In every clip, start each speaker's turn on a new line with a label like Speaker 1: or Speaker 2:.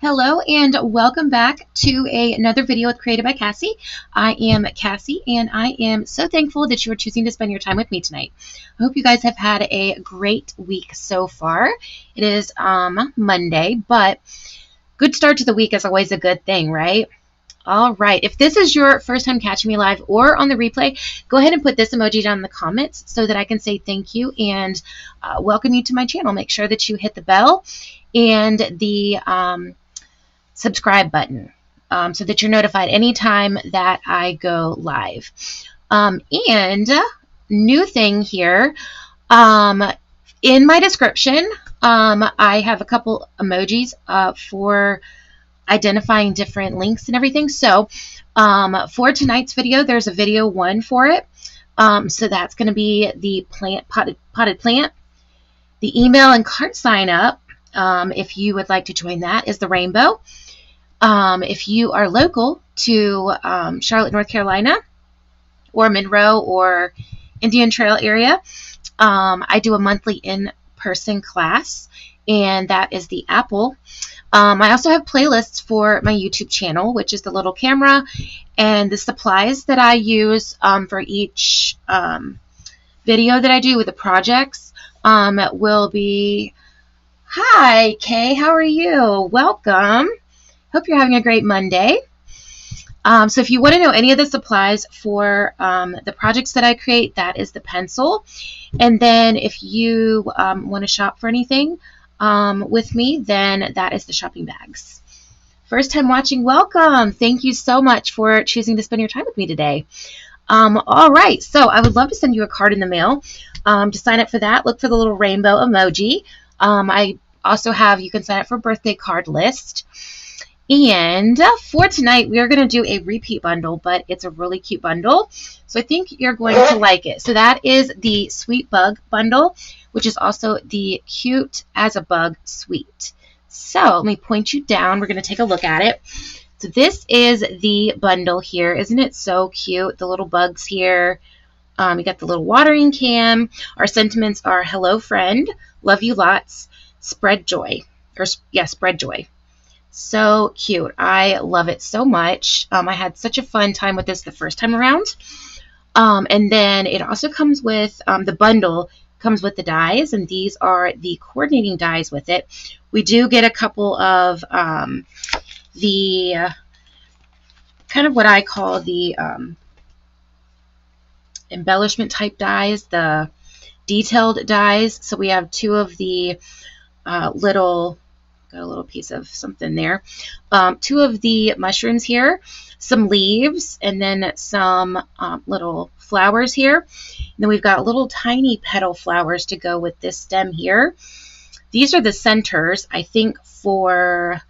Speaker 1: Hello and welcome back to another video with Created by Cassie. I am Cassie and I am so thankful that you are choosing to spend your time with me tonight. I hope you guys have had a great week so far. It is Monday, but good start to the week is always a good thing, right? All right, if this is your first time catching me live or on the replay, go ahead and put this emoji down in the comments so that I can say thank you and welcome you to my channel. Make sure that you hit the bell and the subscribe button so that you're notified anytime that I go live. And new thing here, in my description, I have a couple emojis for identifying different links and everything. So for tonight's video, there's a video 1 for it. So that's going to be the potted plant. The email and card sign up, if you would like to join that, is the rainbow. If you are local to Charlotte, North Carolina, or Monroe or Indian Trail area, I do a monthly in-person class, and that is the Apple. I also have playlists for my YouTube channel, which is the little camera, and the supplies that I use for each video that I do with the projects will be... Hi, Kay. How are you? Welcome. Hope you're having a great Monday. So if you want to know any of the supplies for the projects that I create, that is the pencil. And then if you want to shop for anything with me, then that is the shopping bags. First time watching, welcome. Thank you so much for choosing to spend your time with me today. All right, so I would love to send you a card in the mail. To sign up for that, look for the little rainbow emoji. I also have, you can sign up for birthday card list. And for tonight, we are going to do a repeat bundle, but it's a really cute bundle. So I think you're going to like it. So that is the Sweet Bug bundle, which is also the Cute as a Bug Sweet. So let me point you down. We're going to take a look at it. So this is the bundle here. Isn't it so cute? The little bugs here. You got the little watering can. Our sentiments are hello, friend. Love you lots. Spread joy. Spread joy. So cute. I love it so much. I had such a fun time with this the first time around. And then it also comes with, the bundle comes with the dies, and these are the coordinating dies with it. We do get a couple of the kind of what I call the embellishment type dies, the detailed dies. So we have 2 of the little... Got a little piece of something there. 2 of the mushrooms here, some leaves, and then some little flowers here. And then we've got little tiny petal flowers to go with this stem here. These are the centers, I think, for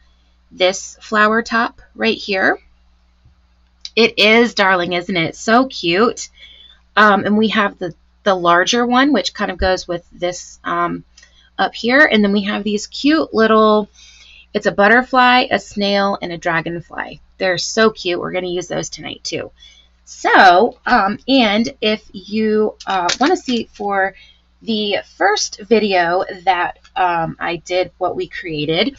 Speaker 1: this flower top right here. It is, darling, isn't it? So cute. And we have the larger one, which kind of goes with this up here, and then we have these cute little, it's a butterfly, a snail, and a dragonfly. They're so cute. We're going to use those tonight too. So, and if you want to see for the first video that I did what we created,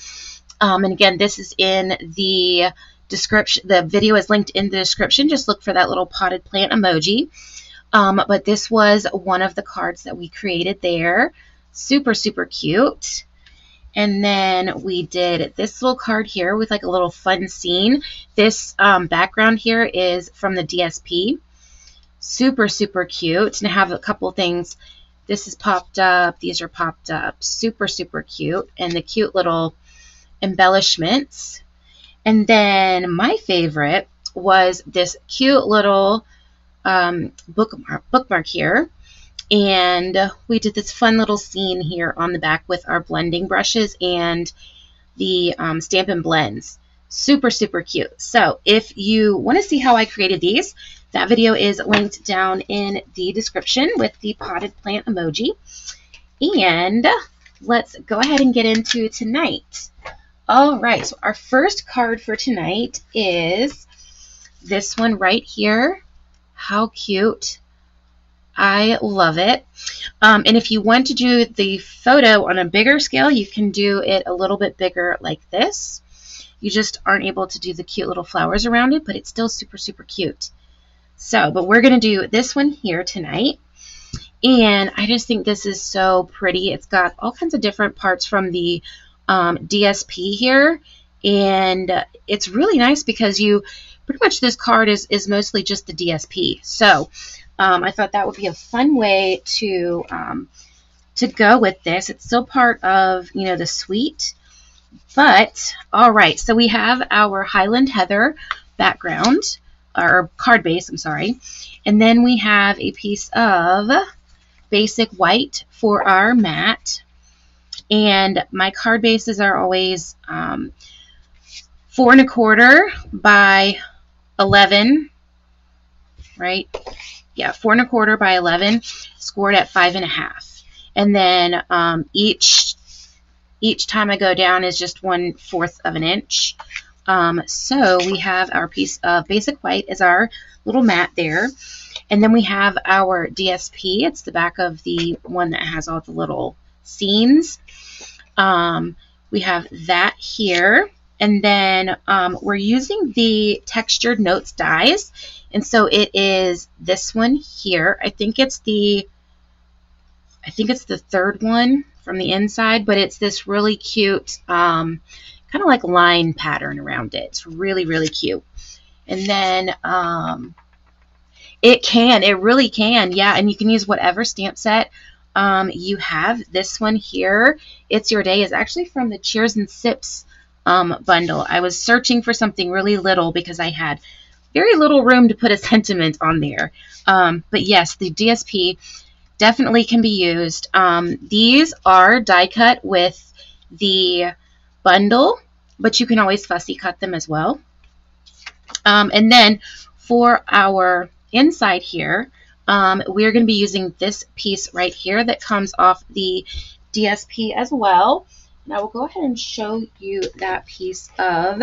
Speaker 1: and again, this is in the description. The video is linked in the description. Just look for that little potted plant emoji. But this was one of the cards that we created there. Super, super cute. And then we did this little card here with like a little fun scene. This background here is from the DSP. Super, super cute. And I have a couple things. This is popped up. These are popped up. Super, super cute. And the cute little embellishments. And then my favorite was this cute little bookmark here. And we did this fun little scene here on the back with our blending brushes and the Stampin Blends. Super, super cute. So if you want to see how I created these, that video is linked down in the description with the potted plant emoji. And let's go ahead and get into tonight. All right, so our first card for tonight is this one right here. How cute. I love it. And if you want to do the photo on a bigger scale, you can do it a little bit bigger like this. You just aren't able to do the cute little flowers around it, but it's still super, super cute. So, but we're going to do this one here tonight. And I just think this is so pretty. It's got all kinds of different parts from the DSP here. And it's really nice because you pretty much, this card is mostly just the DSP. So I thought that would be a fun way to go with this. It's still part of, you know, the suite. But all right, so we have our Highland Heather background, or card base, I'm sorry. And then we have a piece of basic white for our mat. And my card bases are always 4 1/4 by 11, right? Yeah, 4 1/4 by 11, scored at 5 1/2. And then each time I go down is just 1/4 of an inch. So we have our piece of basic white as our little mat there. And then we have our DSP. It's the back of the one that has all the little scenes. We have that here. And then we're using the Textured Notes dies. And so it is this one here. I think it's the third one from the inside, but it's this really cute kind of like line pattern around it. It's really, really cute. And then it really can, yeah, and you can use whatever stamp set you have. This one here, It's Your Day, is actually from the Cheers and Sips bundle. I was searching for something really little because I had very little room to put a sentiment on there. But yes, the DSP definitely can be used. These are die cut with the bundle, but you can always fussy cut them as well. And then for our inside here, we're going to be using this piece right here that comes off the DSP as well. And I will go ahead and show you that piece of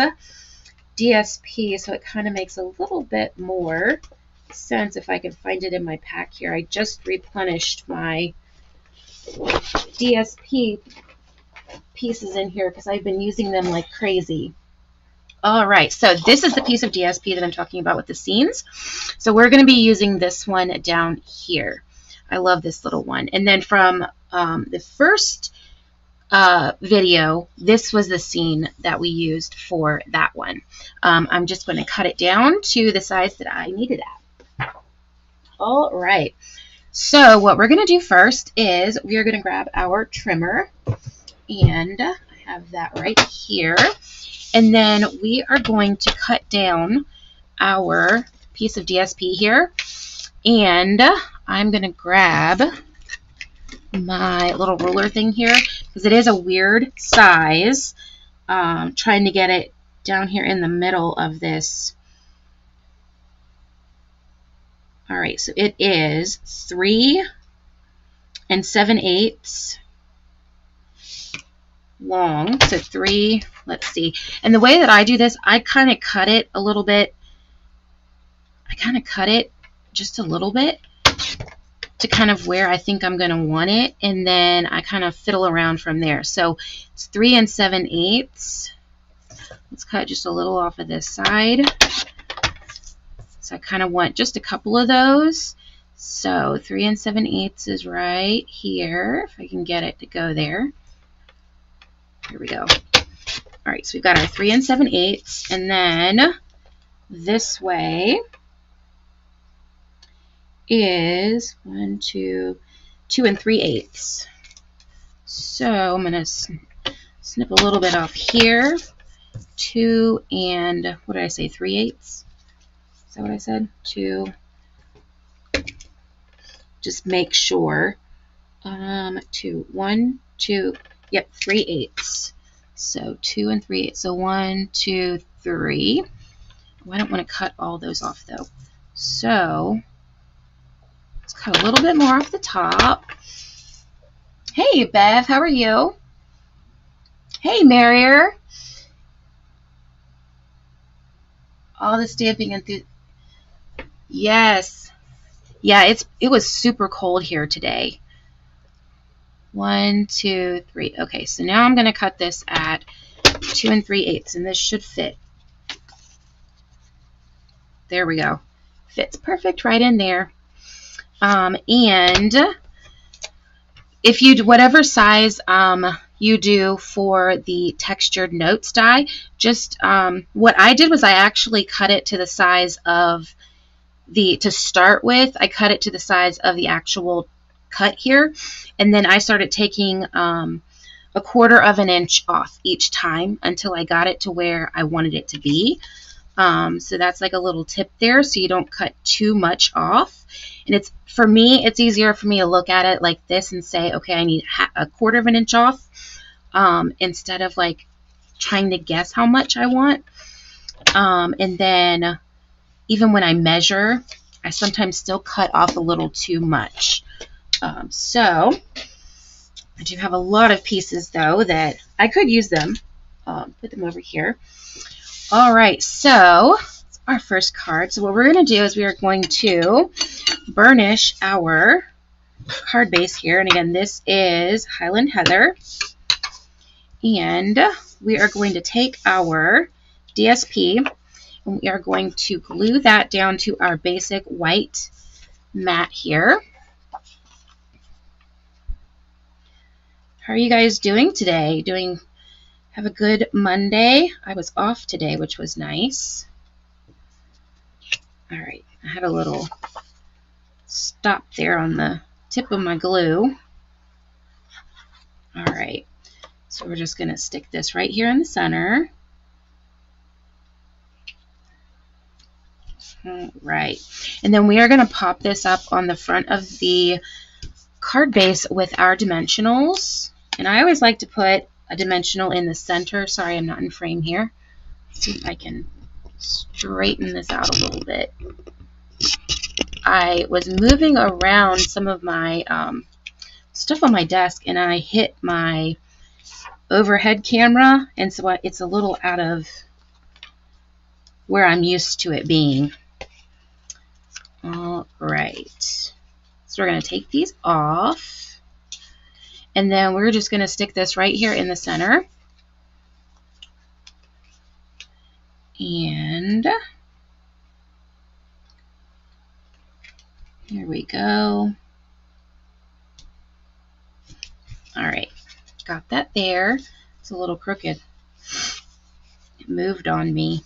Speaker 1: DSP so it kind of makes a little bit more sense if I can find it in my pack here. I just replenished my DSP pieces in here because I've been using them like crazy. All right, so this is the piece of DSP that I'm talking about with the scenes. So we're going to be using this one down here. I love this little one. And then from the first video, this was the scene that we used for that one. I'm just going to cut it down to the size that I need it at. All right, so what we're going to do first is we are going to grab our trimmer, and I have that right here. And then we are going to cut down our piece of DSP here. And I'm going to grab my little ruler thing here because it is a weird size. Trying to get it down here in the middle of this. All right, so it is 3 7/8 long. So 3, let's see. And the way that I do this, I kind of cut it a little bit. I kind of cut it just a little bit to kind of where I think I'm going to want it. And then I kind of fiddle around from there. So it's 3 7/8. Let's cut just a little off of this side. So I kind of want just a couple of those. So 3 7/8 is right here, if I can get it to go there. Here we go. All right, so we've got our 3 7/8, and then this way is 1, 2, 2 3/8. So I'm going to snip a little bit off here. 2 and, what did I say, 3/8? Is that what I said? 2. Just make sure. 2, 1, 2, yep, 3/8. So 2 3/8. So 1, 2, 3. I don't want to cut all those off though. So let's cut a little bit more off the top. Hey Bev, how are you? Hey Marrier. All the stamping enthusiasm. Yes. Yeah, it was super cold here today. 1, 2, 3. Okay, so now I'm going to cut this at 2 3/8, and this should fit. There we go. Fits perfect right in there. And if you do whatever size you do for the textured notes die, just what I did was I actually cut it to the size of to start with, I cut it to the size of the actual cut here, and then I started taking a 1/4 of an inch off each time until I got it to where I wanted it to be. So that's like a little tip there, so you don't cut too much off. And for me, it's easier for me to look at it like this and say, okay, I need a 1/4 of an inch off, instead of like trying to guess how much I want. And then even when I measure, I sometimes still cut off a little too much. So I do have a lot of pieces though that I could use them. Put them over here. All right, so our first card. So what we're going to do is we are going to burnish our card base here. And again, this is Highland Heather. And we are going to take our DSP and we are going to glue that down to our basic white mat here. How are you guys doing today? Have a good Monday. I was off today, which was nice. All right, I had a little stop there on the tip of my glue. All right, so we're just going to stick this right here in the center. All right, and then we are going to pop this up on the front of the card base with our dimensionals. And I always like to put a dimensional in the center. Sorry, I'm not in frame here. Let's see if I can straighten this out a little bit. I was moving around some of my stuff on my desk, and I hit my overhead camera, and so it's a little out of where I'm used to it being. All right, so we're going to take these off, and then we're just going to stick this right here in the center. And here we go. All right, got that there. It's a little crooked. It moved on me.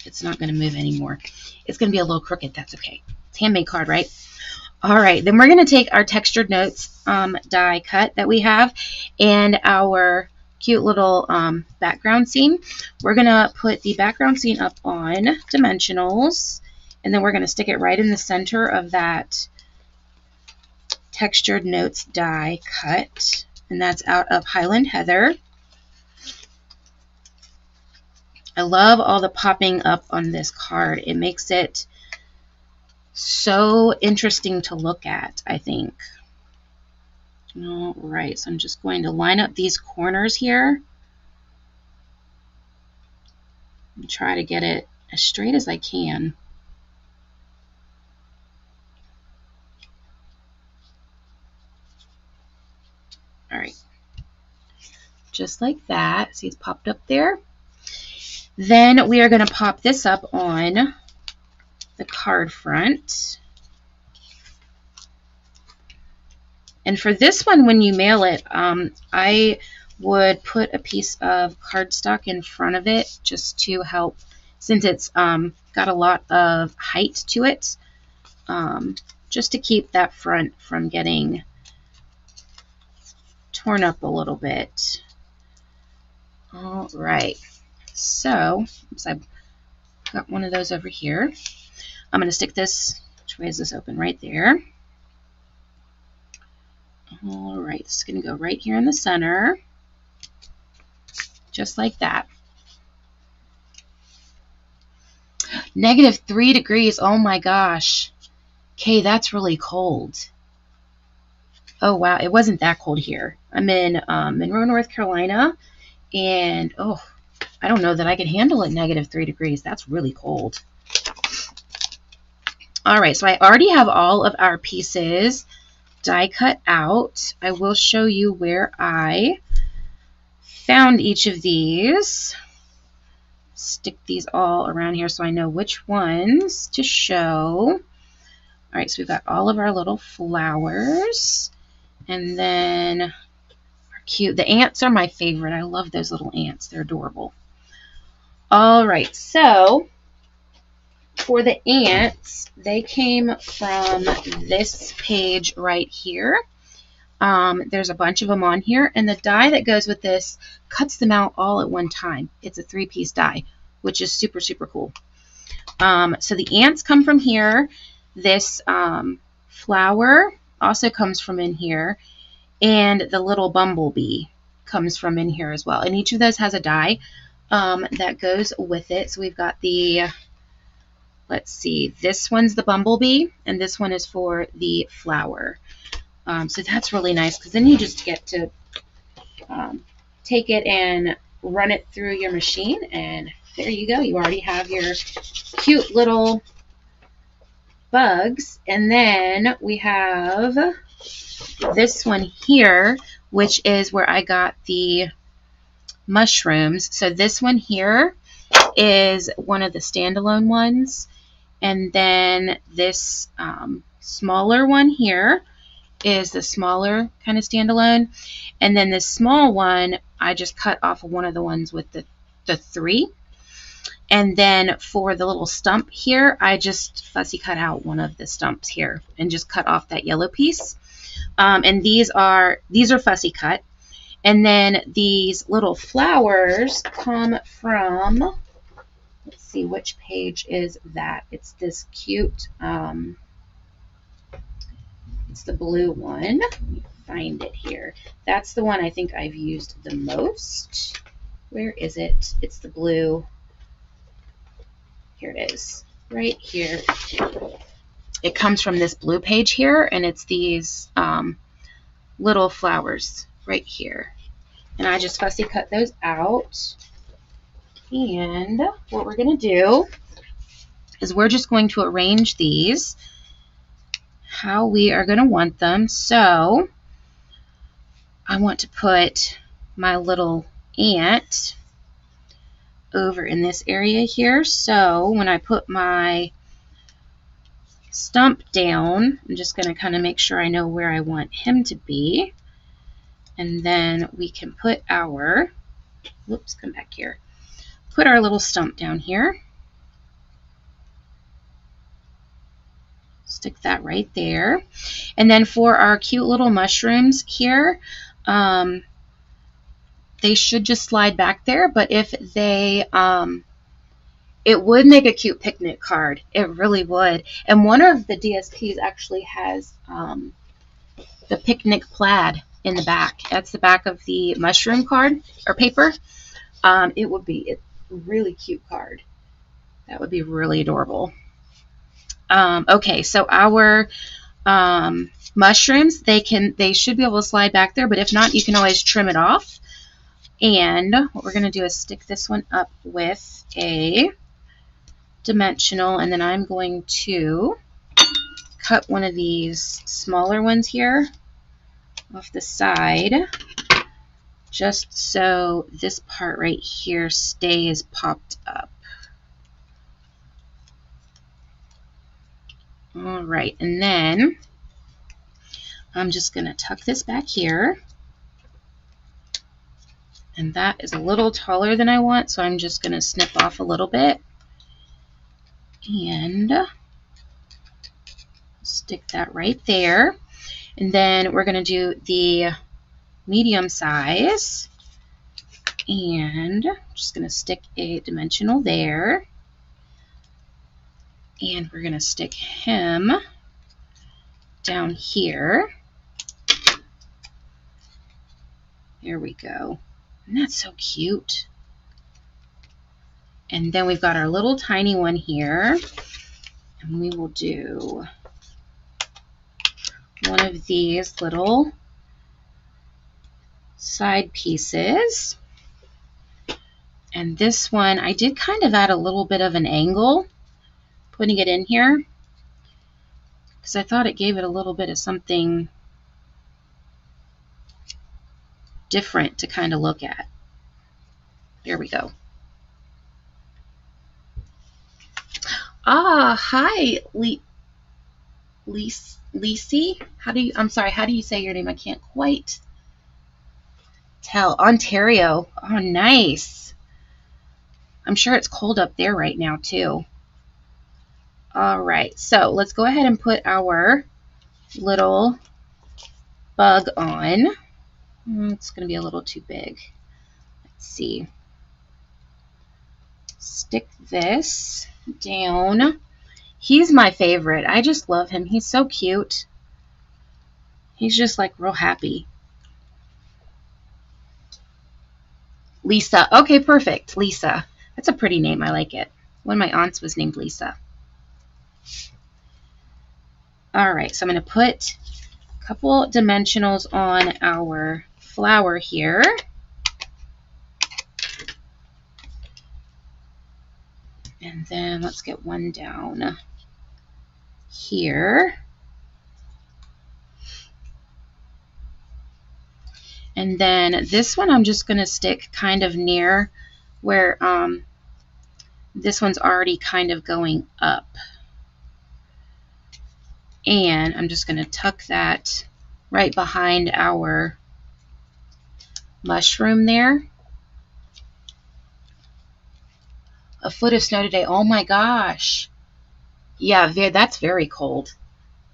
Speaker 1: It's not going to move anymore. It's going to be a little crooked. That's okay. It's handmade card, right? All right, then we're going to take our textured notes die cut that we have and our cute little background scene. We're going to put the background scene up on dimensionals, and then we're going to stick it right in the center of that textured notes die cut, and that's out of Highland Heather. I love all the popping up on this card. It makes it so interesting to look at, I think. All right, so I'm just going to line up these corners here and try to get it as straight as I can. All right, just like that. See, it's popped up there. Then we are going to pop this up on the card front. And for this one, when you mail it, I would put a piece of cardstock in front of it just to help, since it's got a lot of height to it, just to keep that front from getting torn up a little bit. All right. So, oops, I've got one of those over here. I'm going to stick this, which way is this open? Right there. All right, it's going to go right here in the center, just like that. -3 degrees, oh my gosh. Okay, that's really cold. Oh wow, it wasn't that cold here. I'm in Monroe, North Carolina, and oh, I don't know that I could handle it -3 degrees. That's really cold. All right, so I already have all of our pieces die cut out. I will show you where I found each of these. Stick these all around here so I know which ones to show. All right, so we've got all of our little flowers. And then our cute, the ants are my favorite. I love those little ants. They're adorable. All right, so for the ants, they came from this page right here. There's a bunch of them on here, and the die that goes with this cuts them out all at one time. It's a 3-piece die, which is super, super cool. So the ants come from here. This flower also comes from in here, and the little bumblebee comes from in here as well. And each of those has a die that goes with it. So we've got the, let's see, this one's the bumblebee, and this one is for the flower. So that's really nice, because then you just get to take it and run it through your machine, and there you go. You already have your cute little bugs. And then we have this one here, which is where I got the mushrooms. So this one here is one of the standalone ones, and then this smaller one here is the smaller kind of standalone, and then this small one I just cut off of one of the ones with the 3. And then for the little stump here, I just fussy cut out one of the stumps here and just cut off that yellow piece. And these are fussy cut. And then these little flowers come from, let's see, which page is that? It's this cute, it's the blue one. Let me find it here. That's the one I think I've used the most. Where is it? It's the blue. Here it is, right here. It comes from this blue page here, and it's these little flowers right here. And I just fussy cut those out. And what we're going to do is we're just going to arrange these how we are going to want them. So I want to put my little ant over in this area here. So when I put my stump down, I'm just going to kind of make sure I know where I want him to be. And then we can put our, whoops, come back here. Put our little stump down here. Stick that right there. And then for our cute little mushrooms here, they should just slide back there, but if they, it would make a cute picnic card. It really would. And one of the DSPs actually has the picnic plaid in the back. That's the back of the mushroom card or paper. It would be a really cute card. That would be really adorable. Okay, so our mushrooms, they should be able to slide back there, but if not, you can always trim it off. And what we're going to do is stick this one up with a dimensional, and then I'm going to cut one of these smaller ones here off the side, just so this part right here stays popped up. All right, and then I'm just going to tuck this back here. And that is a little taller than I want, so I'm just going to snip off a little bit. And stick that right there. And then we're going to do the medium size. And I'm just going to stick a dimensional there. And we're going to stick him down here. There we go. And that's so cute. And then we've got our little tiny one here. And we will do one of these little side pieces. And this one, I did kind of add a little bit of an angle putting it in here, because I thought it gave it a little bit of something different to kind of look at. There we go. Ah, hi, Lisi. I'm sorry, how do you say your name? I can't quite tell. Ontario. Oh, nice. I'm sure it's cold up there right now, too. All right, so let's go ahead and put our little bug on. It's going to be a little too big. Let's see. Stick this down. He's my favorite. I just love him. He's so cute. He's just like real happy. Lisa. Okay, perfect. Lisa. That's a pretty name. I like it. One of my aunts was named Lisa. All right, so I'm going to put a couple dimensionals on our flower here. And then let's get one down here. And then this one I'm just going to stick kind of near where this one's already kind of going up. And I'm just going to tuck that right behind our mushroom there. A foot of snow today. Oh my gosh. Yeah, that's very cold.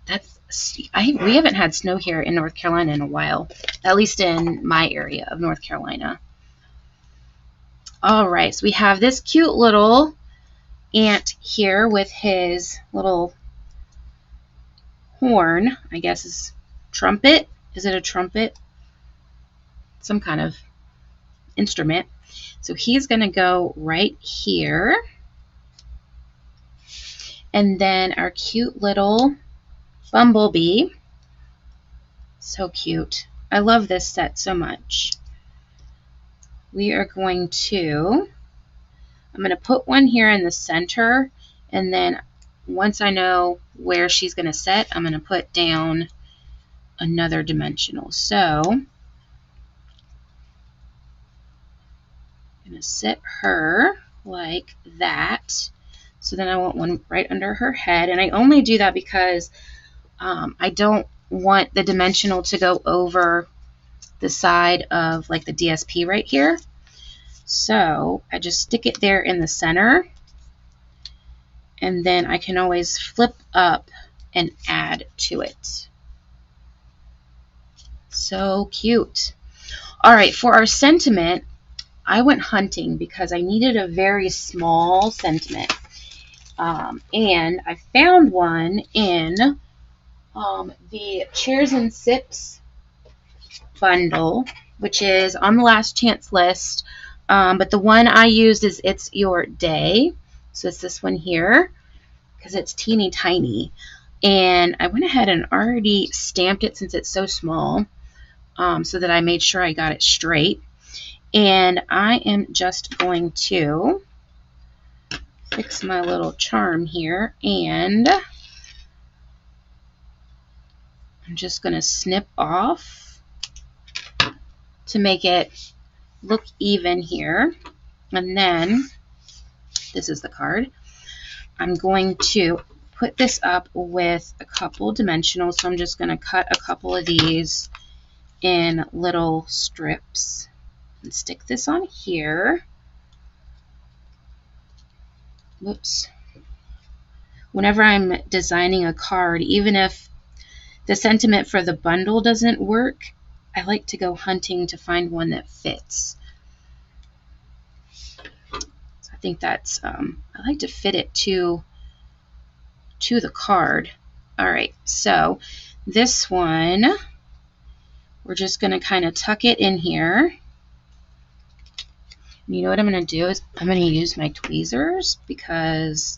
Speaker 1: We haven't had snow here in North Carolina in a while, at least in my area of North Carolina. All right, so we have this cute little ant here with his little horn, I guess is trumpet. Is it a trumpet? Some kind of instrument. So he's going to go right here. And then our cute little bumblebee. So cute. I love this set so much. We are going to, I'm going to put one here in the center, and then once I know where she's going to set, I'm going to put down another dimensional. So I'm going to set her like that. So then I want one right under her head, and I only do that because I don't want the dimensional to go over the side of like the DSP right here. So I just stick it there in the center, and then I can always flip up and add to it. So cute. All right, for our sentiment, I went hunting because I needed a very small sentiment. And I found one in the Cheers and Sips bundle, which is on the last chance list. But the one I used is It's Your Day. So it's this one here because it's teeny tiny. And I went ahead and already stamped it since it's so small, so that I made sure I got it straight. And I am just going to fix my little charm here, and I'm just going to snip off to make it look even here. And then this is the card. I'm going to put this up with a couple dimensionals, so I'm just going to cut a couple of these in little strips and stick this on here. Whoops. Whenever I'm designing a card, even if the sentiment for the bundle doesn't work, I like to go hunting to find one that fits. So I think that's, I like to fit it to the card. All right, so this one, we're just going to kind of tuck it in here. You know what I'm going to do is I'm going to use my tweezers, because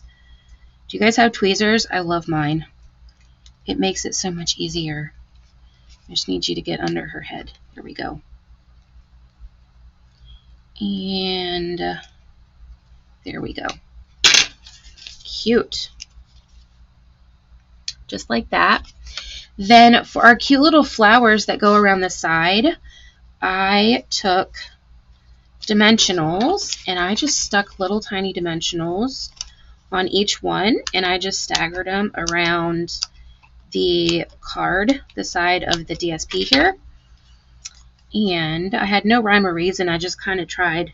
Speaker 1: do you guys have tweezers? I love mine. It makes it so much easier. I just need you to get under her head. There we go. And there we go. Cute. Just like that. Then for our cute little flowers that go around the side, I took dimensionals, and I just stuck little tiny dimensionals on each one, and I just staggered them around the card, the side of the DSP here. And I had no rhyme or reason. I just kind of tried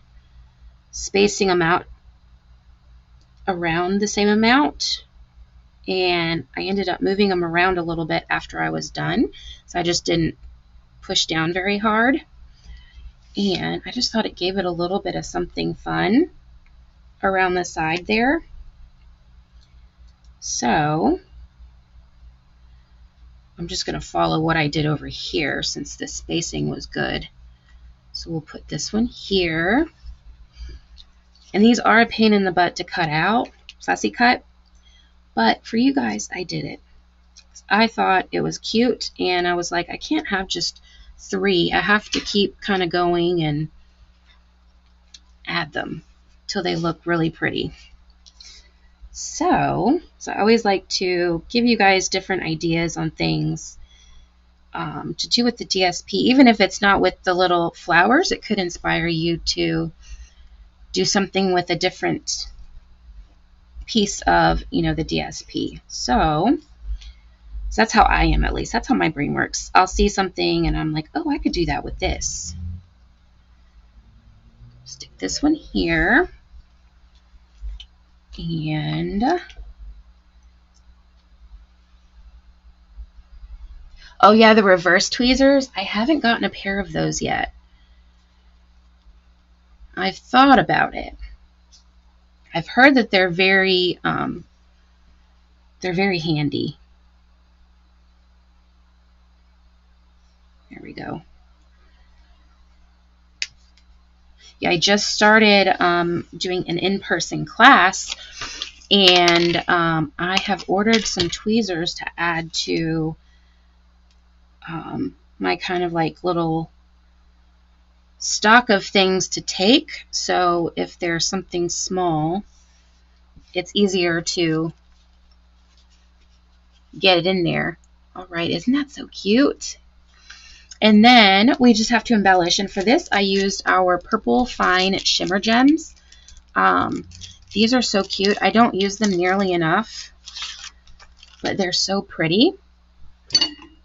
Speaker 1: spacing them out around the same amount, and I ended up moving them around a little bit after I was done, so I just didn't push down very hard. And I just thought it gave it a little bit of something fun around the side there. So I'm just going to follow what I did over here since the spacing was good. So we'll put this one here. And these are a pain in the butt to cut out, fussy cut. But for you guys, I did it. I thought it was cute, and I was like, I can't have just 3. I have to keep kind of going and add them till they look really pretty. So I always like to give you guys different ideas on things to do with the DSP. Even if it's not with the little flowers, it could inspire you to do something with a different piece of, the DSP. So that's how I am, at least. That's how my brain works. I'll see something and I'm like, oh, I could do that with this. Stick this one here. And oh yeah, the reverse tweezers. I haven't gotten a pair of those yet. I've thought about it. I've heard that they're very handy. There we go. Yeah, I just started doing an in-person class, and I have ordered some tweezers to add to my kind of like little stock of things to take. So if there's something small, it's easier to get it in there. All right, isn't that so cute? And then we just have to embellish. And for this, I used our Purple Fine Shimmer Gems. These are so cute. I don't use them nearly enough, but they're so pretty.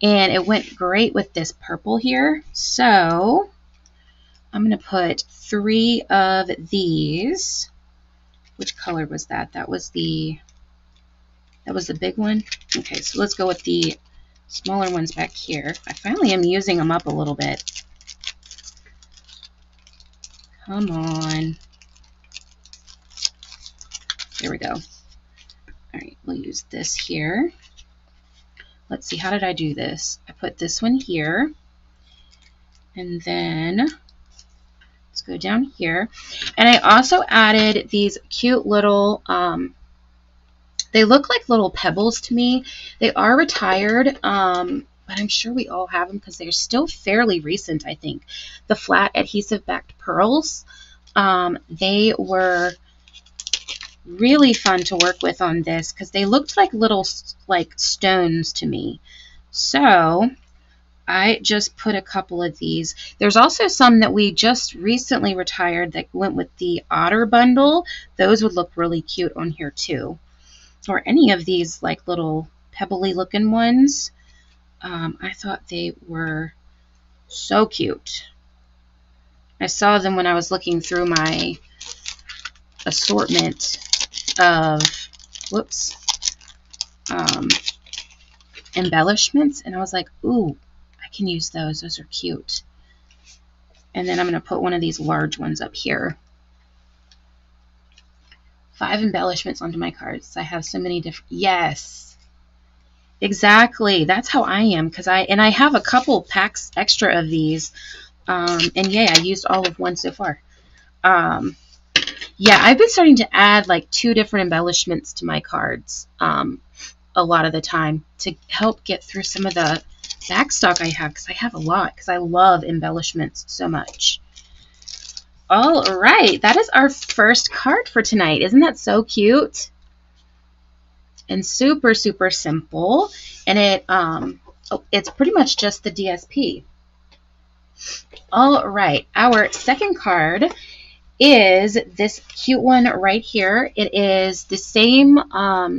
Speaker 1: And it went great with this purple here. So I'm going to put 3 of these. Which color was that? That was the big one. Okay, so let's go with the smaller ones back here. I finally am using them up a little bit. Come on. There we go. All right, we'll use this here. Let's see, how did I do this? I put this one here. And then let's go down here. And I also added these cute little, they look like little pebbles to me. They are retired, but I'm sure we all have them because they're still fairly recent, I think. The flat adhesive-backed pearls. They were really fun to work with on this because they looked like little stones to me. So I just put a couple of these. There's also some that we just recently retired that went with the Otter bundle. Those would look really cute on here too. Or any of these like little pebbly looking ones. I thought they were so cute. I saw them when I was looking through my assortment of embellishments, and I was like, ooh, I can use those. Those are cute. And then I'm going to put one of these large ones up here. 5 embellishments onto my cards. I have so many different. Yes, exactly. That's how I am, because I have a couple packs extra of these. And yeah, I used all of one so far. Yeah, I've been starting to add like 2 different embellishments to my cards a lot of the time to help get through some of the back stock I have, because I have a lot, because I love embellishments so much. All right, that is our first card for tonight. Isn't that so cute? And super, super simple. And it's pretty much just the DSP. All right, our second card is this cute one right here. It is the same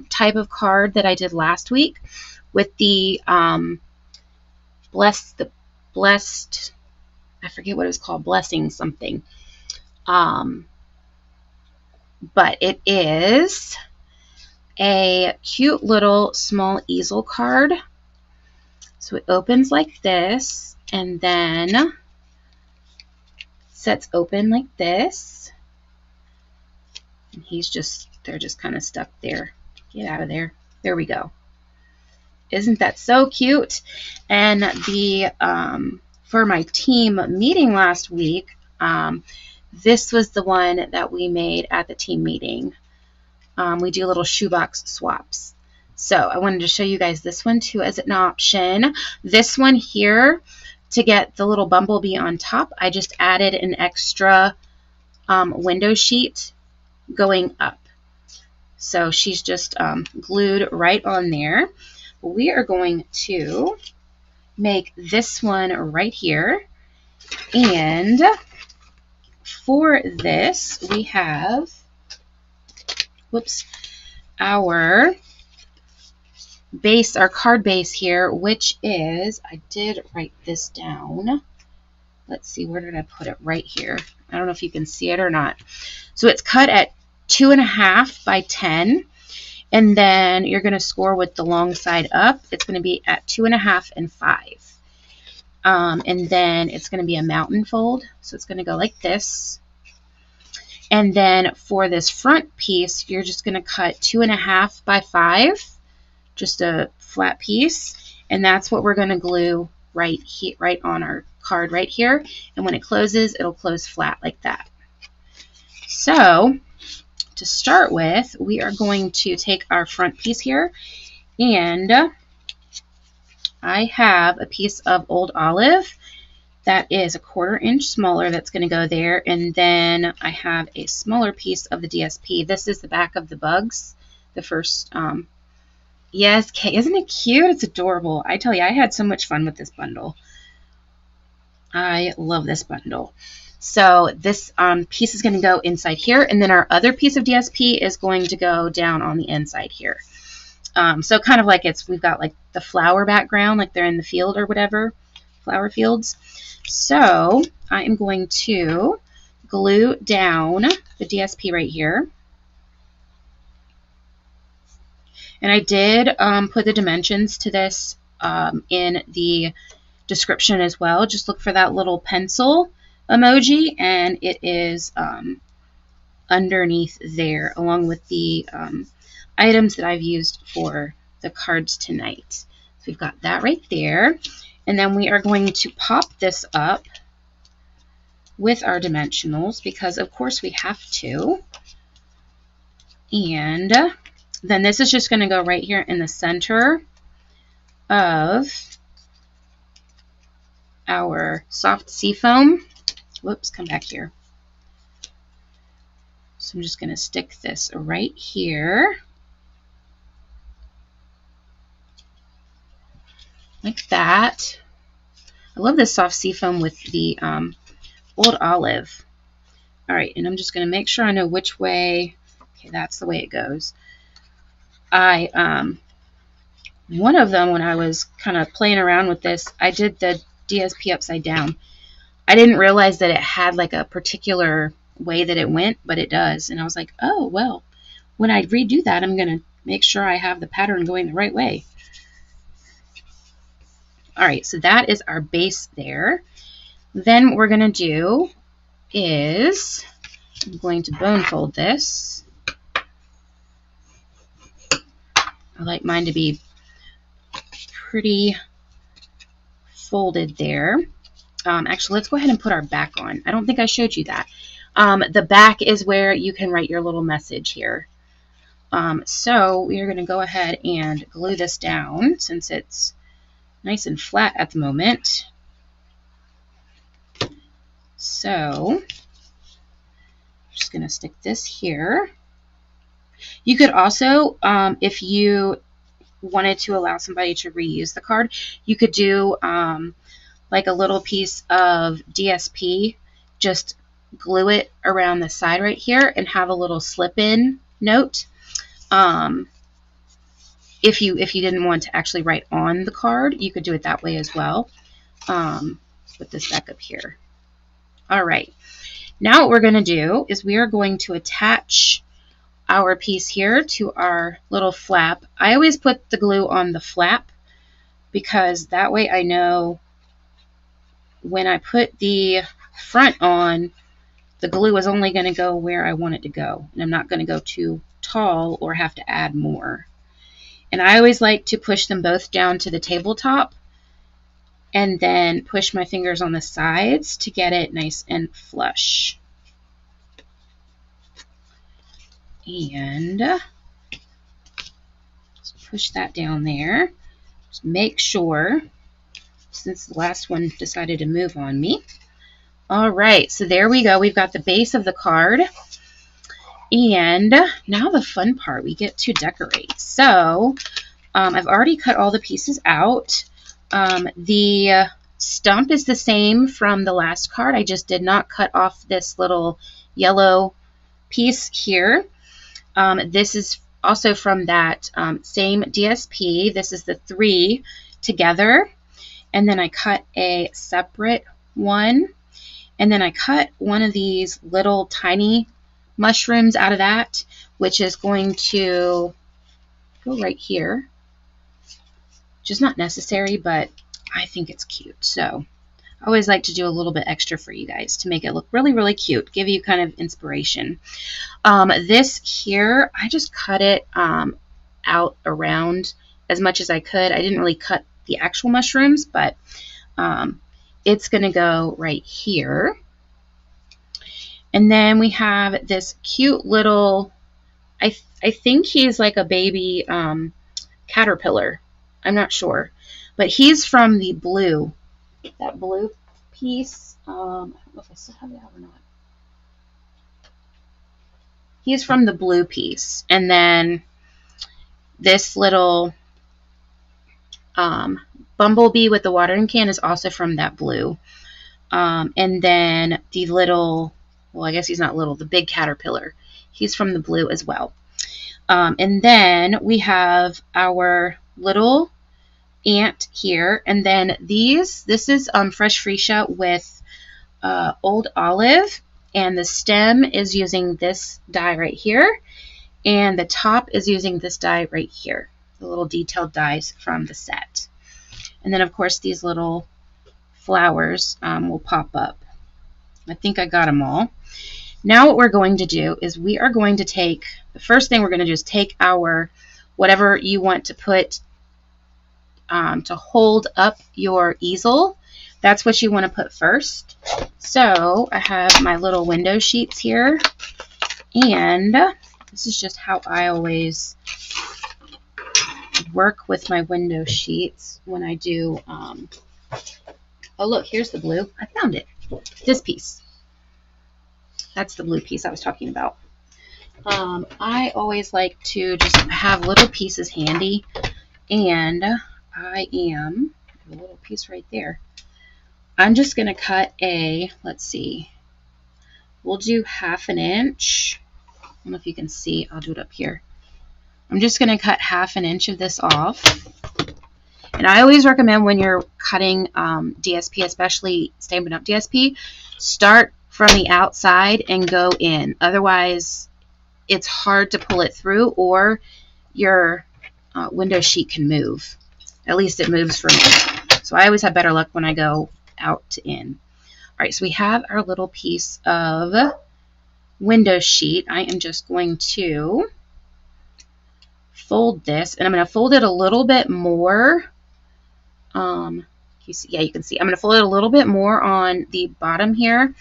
Speaker 1: type of card that I did last week with the blessed, I forget what it was called, blessing something. But it is a cute little small easel card. So it opens like this and then sets open like this. And they're just kind of stuck there. Get out of there. There we go. Isn't that so cute? And the for my team meeting last week, this was the one that we made at the team meeting. We do little shoebox swaps. So I wanted to show you guys this one too as an option. This one here, to get the little bumblebee on top, I just added an extra window sheet going up. So she's just glued right on there. We are going to make this one right here. And for this, we have, our base, our card base here, which is, I did write this down. Let's see, where did I put it? Right here. I don't know if you can see it or not. So it's cut at 2.5 by 10. And then you're going to score with the long side up. It's going to be at 2.5 and 5. And then it's going to be a mountain fold. So it's going to go like this. And then for this front piece, you're just going to cut 2.5 by 5. Just a flat piece. And that's what we're going to glue right here, right on our card right here. And when it closes, it'll close flat like that. So to start with, we are going to take our front piece here, and I have a piece of old olive that is a 1/4 inch smaller that's going to go there, and then I have a smaller piece of the DSP. This is the back of the bugs, the first, yes, Kay, isn't it cute? It's adorable. I tell you, I had so much fun with this bundle. I love this bundle. So this piece is going to go inside here, and then our other piece of DSP is going to go down on the inside here. So kind of like we've got like the flower background, like they're in the field or whatever, flower fields. So I am going to glue down the DSP right here. And I did put the dimensions to this in the description as well. Just look for that little pencil emoji, and it is underneath there, along with the items that I've used for the cards tonight. So we've got that right there, and then we are going to pop this up with our dimensionals because of course we have to. And then this is just going to go right here in the center of our soft seafoam. Whoops, come back here. So I'm just going to stick this right here. Like that. I love this soft seafoam with the old olive. All right, and I'm just going to make sure I know which way. Okay, that's the way it goes. One of them, when I was kind of playing around with this, I did the DSP upside down. I didn't realize that it had like a particular way that it went, but it does. And I was like, oh, well, when I redo that, I'm going to make sure I have the pattern going the right way. All right, so that is our base there. Then what we're going to do is I'm going to bone fold this. I like mine to be pretty folded there. Actually, let's go ahead and put our back on. I don't think I showed you that. The back is where you can write your little message here. So we are going to go ahead and glue this down since it's nice and flat at the moment. So I'm just going to stick this here. You could also, if you wanted to allow somebody to reuse the card, you could do like a little piece of DSP, just glue it around the side right here and have a little slip-in note. If you didn't want to actually write on the card, you could do it that way as well. Put this back up here. All right. Now what we're going to do is we are going to attach our piece here to our little flap. I always put the glue on the flap because that way I know when I put the front on, the glue is only going to go where I want it to go, and I'm not going to go too tall or have to add more. And I always like to push them both down to the tabletop and then push my fingers on the sides to get it nice and flush. And just push that down there. Just make sure, since the last one decided to move on me. All right, so there we go. We've got the base of the card. And now the fun part, we get to decorate. So I've already cut all the pieces out. The stump is the same from the last card. I just did not cut off this little yellow piece here. This is also from that same DSP. This is the 3 together. And then I cut a separate one. And then I cut one of these little tiny mushrooms out of that, which is going to go right here. Which is not necessary, but I think it's cute. So I always like to do a little bit extra for you guys to make it look really, really cute, give you kind of inspiration. This here, I just cut it out around as much as I could. I didn't really cut the actual mushrooms, but it's going to go right here. And then we have this cute little, I think he's like a baby caterpillar. I'm not sure. But he's from the blue, that blue piece. I don't know if I still have it out or not. He's from the blue piece. And then this little bumblebee with the watering can is also from that blue. And then the little, well, I guess he's not little, the big caterpillar. He's from the blue as well. And then we have our little ant here. And then this is fresh freesia with old olive. And the stem is using this die right here. And the top is using this die right here. The little detailed dies from the set. And then, of course, these little flowers will pop up. I think I got them all. Now what we're going to do is we are going to take, the first thing we're going to do is take our, whatever you want to put to hold up your easel. That's what you want to put first. So I have my little window sheets here. And this is just how I always work with my window sheets when I do, oh look, here's the blue. I found it. This piece. That's the blue piece I was talking about. I always like to just have little pieces handy, and I am, a little piece right there. I'm just going to cut a, let's see, we'll do 1/2 inch. I don't know if you can see, I'll do it up here. I'm just going to cut 1/2 inch of this off. And I always recommend when you're cutting DSP, especially Stampin' Up! DSP, start from the outside and go in. Otherwise, it's hard to pull it through, or your window sheet can move. At least it moves for me. So I always have better luck when I go out to in. All right, so we have our little piece of window sheet. I am just going to fold this, and I'm going to fold it a little bit more. You see, yeah, you can see. I'm going to fold it a little bit more on the bottom here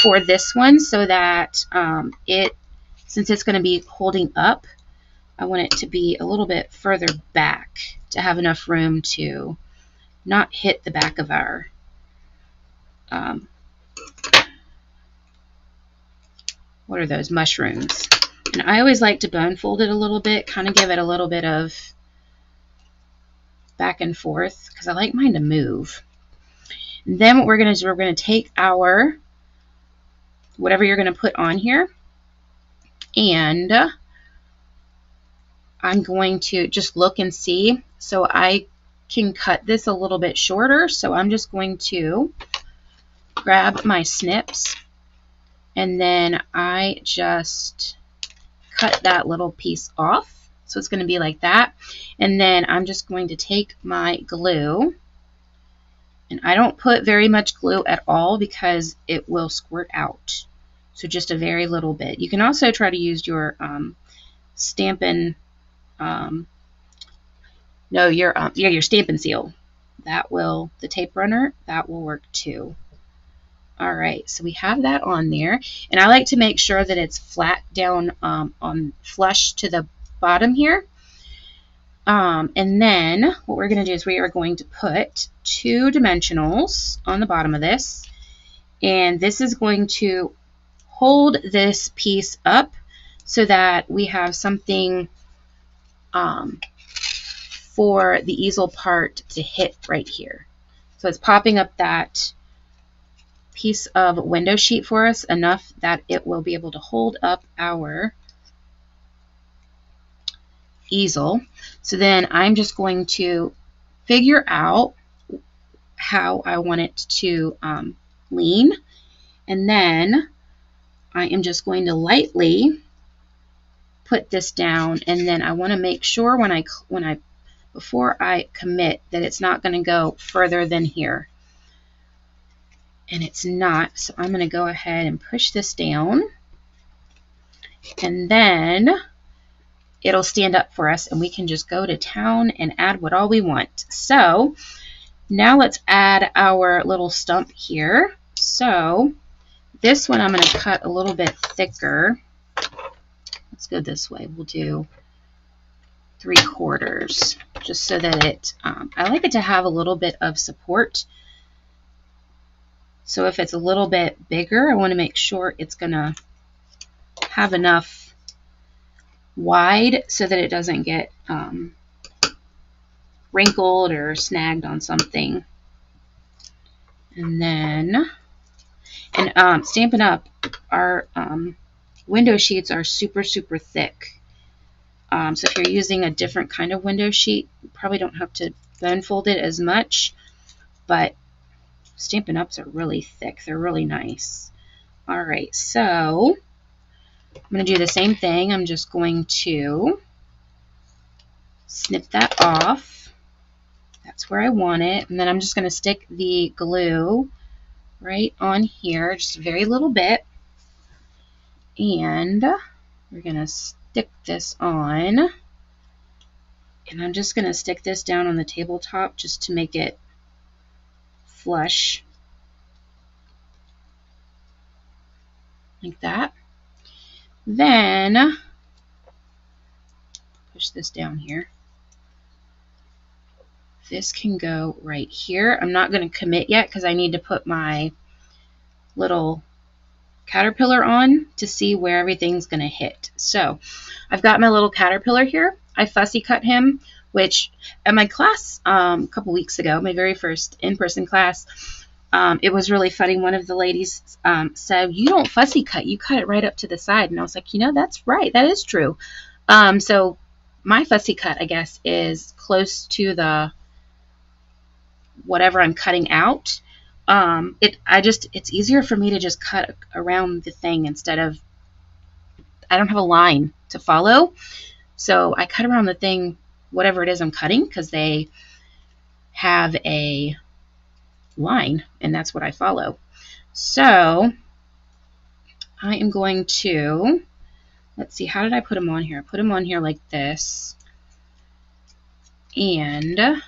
Speaker 1: for this one, so that since it's going to be holding up, I want it to be a little bit further back to have enough room to not hit the back of our what are those, mushrooms. And I always like to bone fold it a little bit, kind of give it a little bit of back and forth, because I like mine to move. And then what we're going to do, we're going to take our whatever you're going to put on here. And I'm going to just look and see. So I can cut this a little bit shorter. So I'm just going to grab my snips, and then I just cut that little piece off. So it's going to be like that. And then I'm just going to take my glue, and I don't put very much glue at all because it will squirt out. So just a very little bit. You can also try to use your Stampin' your Stampin' Seal. That will, the tape runner, that will work too. All right, so we have that on there, and I like to make sure that it's flat down on flush to the bottom here. And then what we're going to do is we are going to put 2 dimensionals on the bottom of this, and this is going to hold this piece up so that we have something for the easel part to hit right here. So it's popping up that piece of window sheet for us enough that it will be able to hold up our easel. So then I'm just going to figure out how I want it to lean, and then I am just going to lightly put this down, and then I want to make sure before I commit that it's not going to go further than here. And it's not, so I'm going to go ahead and push this down, and then it'll stand up for us, and we can just go to town and add what all we want. So now let's add our little stump here. So this one I'm going to cut a little bit thicker. Let's go this way. We'll do 3/4, just so that it, I like it to have a little bit of support. So if it's a little bit bigger, I want to make sure it's going to have enough wide so that it doesn't get wrinkled or snagged on something. And then, Stampin' Up, our window sheets are super, super thick. So if you're using a different kind of window sheet, you probably don't have to bone fold it as much, but Stampin' Ups are really thick. They're really nice. All right, so I'm going to do the same thing. I'm just going to snip that off. That's where I want it. And then I'm just going to stick the glue right on here, just a very little bit. And we're going to stick this on. And I'm just going to stick this down on the tabletop just to make it flush. Like that. Then push this down here. This can go right here. I'm not going to commit yet because I need to put my little caterpillar on to see where everything's going to hit. So I've got my little caterpillar here. I fussy cut him, which at my class a couple weeks ago, my very first in-person class, it was really funny. One of the ladies said, "You don't fussy cut, you cut it right up to the side." And I was like, you know, that's right. That is true. So my fussy cut, I guess, is close to the whatever I'm cutting out. It's easier for me to just cut around the thing instead of, I don't have a line to follow. So I cut around the thing, whatever it is I'm cutting, because they have a line, and that's what I follow. So I am going to, let's see, how did I put them on here? I put them on here like this, and I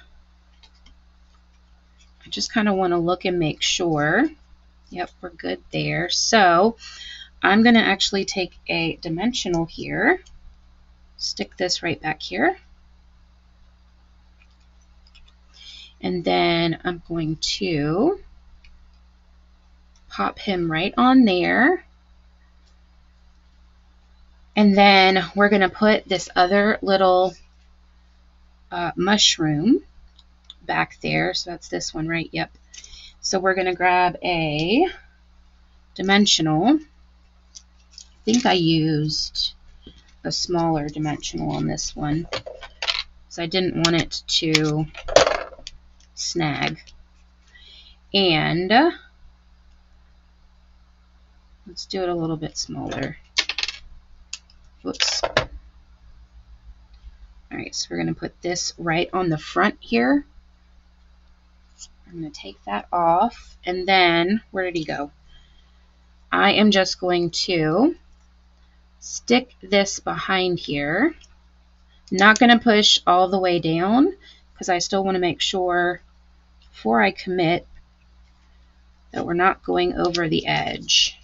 Speaker 1: just kind of want to look and make sure. Yep, we're good there. So I'm going to actually take a dimensional here, stick this right back here, and then I'm going to pop him right on there. And then we're going to put this other little mushroom back there. So that's this one, right? Yep. So we're going to grab a dimensional, think I used a smaller dimensional on this one, so I didn't want it to snag. And let's do it a little bit smaller. Whoops. Alright, so we're going to put this right on the front here. I'm going to take that off, and then, where did he go? I am just going to stick this behind here. Not going to push all the way down because I still want to make sure before I commit that we're not going over the edge.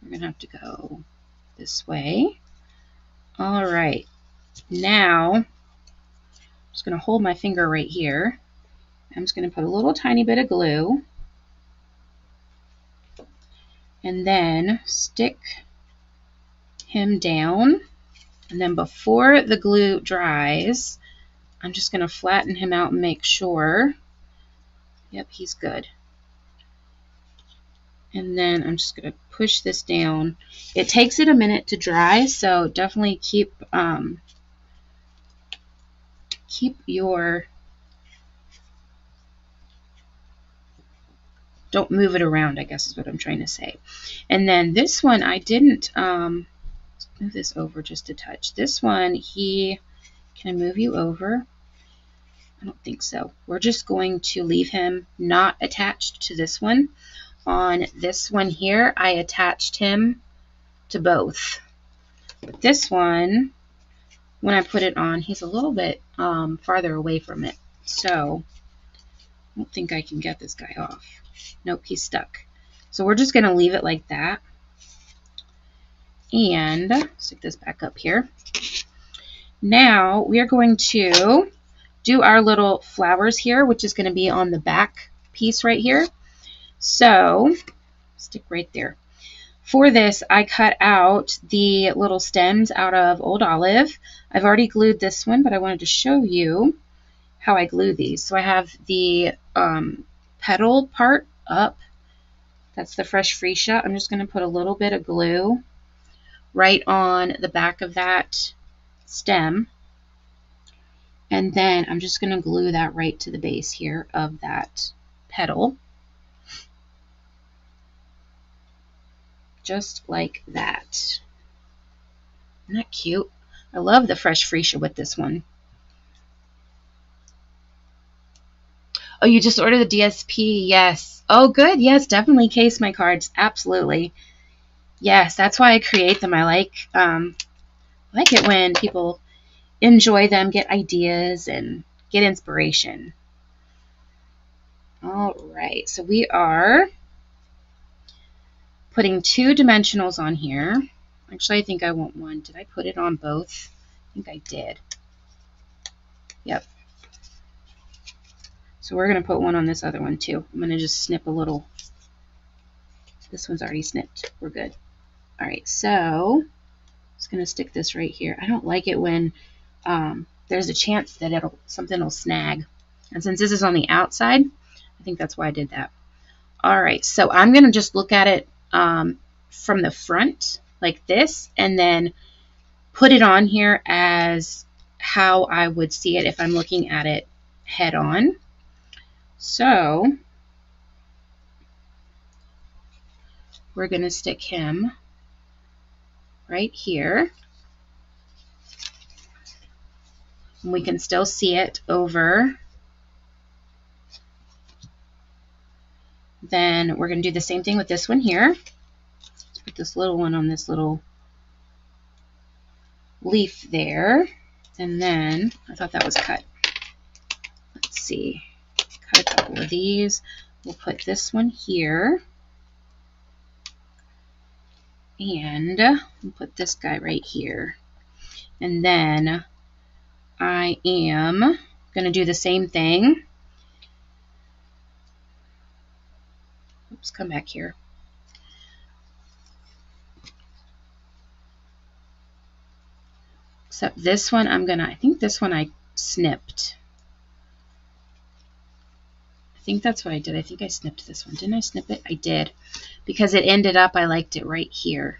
Speaker 1: We're going to have to go this way. All right, now I'm just going to hold my finger right here. I'm just going to put a little tiny bit of glue and then stick him down. And then before the glue dries, I'm just going to flatten him out and make sure, yep, he's good. And then I'm just going to push this down. It takes it a minute to dry, so definitely keep your, don't move it around, I guess is what I'm trying to say. And then this one, I didn't, let's move this over just a touch. This one, can I move you over? I don't think so. We're just going to leave him not attached to this one. On this one here, I attached him to both. But this one, when I put it on, he's a little bit farther away from it. So I don't think I can get this guy off. Nope, he's stuck. So we're just going to leave it like that. And stick this back up here. Now we are going to do our little flowers here, which is going to be on the back piece right here. So stick right there. For this, I cut out the little stems out of Old Olive. I've already glued this one, but I wanted to show you how I glue these. So I have the petal part up. That's the fresh freesia. I'm just going to put a little bit of glue right on the back of that stem. And then I'm just going to glue that right to the base here of that petal. Just like that. Isn't that cute? I love the fresh freesia with this one. Oh, you just ordered the DSP? Yes. Oh, good. Yes, definitely case my cards. Absolutely. Yes, that's why I create them. I like it when people enjoy them, get ideas, and get inspiration. All right, so we are putting 2 dimensionals on here. Actually, I think I want one. Did I put it on both? I think I did. Yep. So we're going to put one on this other one too. I'm going to just snip a little. This one's already snipped. We're good. All right, so I'm just going to stick this right here. I don't like it when there's a chance that something will snag. And since this is on the outside, I think that's why I did that. All right, so I'm going to just look at it from the front like this and then put it on here as how I would see it if I'm looking at it head on. So we're going to stick him right here. And we can still see it over. Then we're going to do the same thing with this one here. Let's put this little one on this little leaf there. And then, I thought that was cut. Let's see. Cut a couple of these. We'll put this one here. And we'll put this guy right here. And then I am going to do the same thing. Oops, come back here. Except this one, I think this one I snipped. I think that's what I did. I think I snipped this one. Didn't I snip it? I did. Because it ended up, I liked it right here.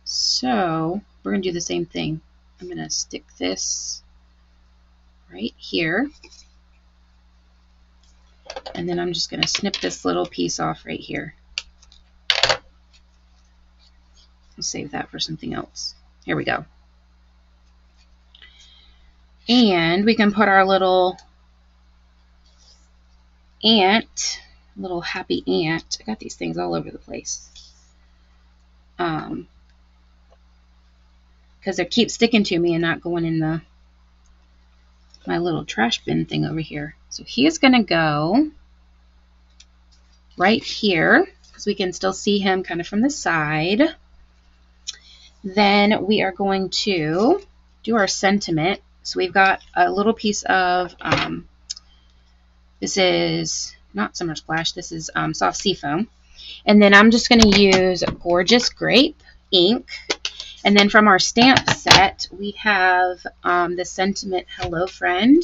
Speaker 1: So we're going to do the same thing. I'm going to stick this right here. And then I'm just going to snip this little piece off right here. I'll save that for something else. Here we go. And we can put our little ant, little happy ant. I got these things all over the place. Because they keep sticking to me and not going in my little trash bin thing over here. So he is going to go right here because we can still see him kind of from the side. Then we are going to do our sentiment. So we've got a little piece of, this is not Summer Splash, this is Soft Seafoam. And then I'm just going to use Gorgeous Grape ink. And then from our stamp set, we have the sentiment Hello Friend.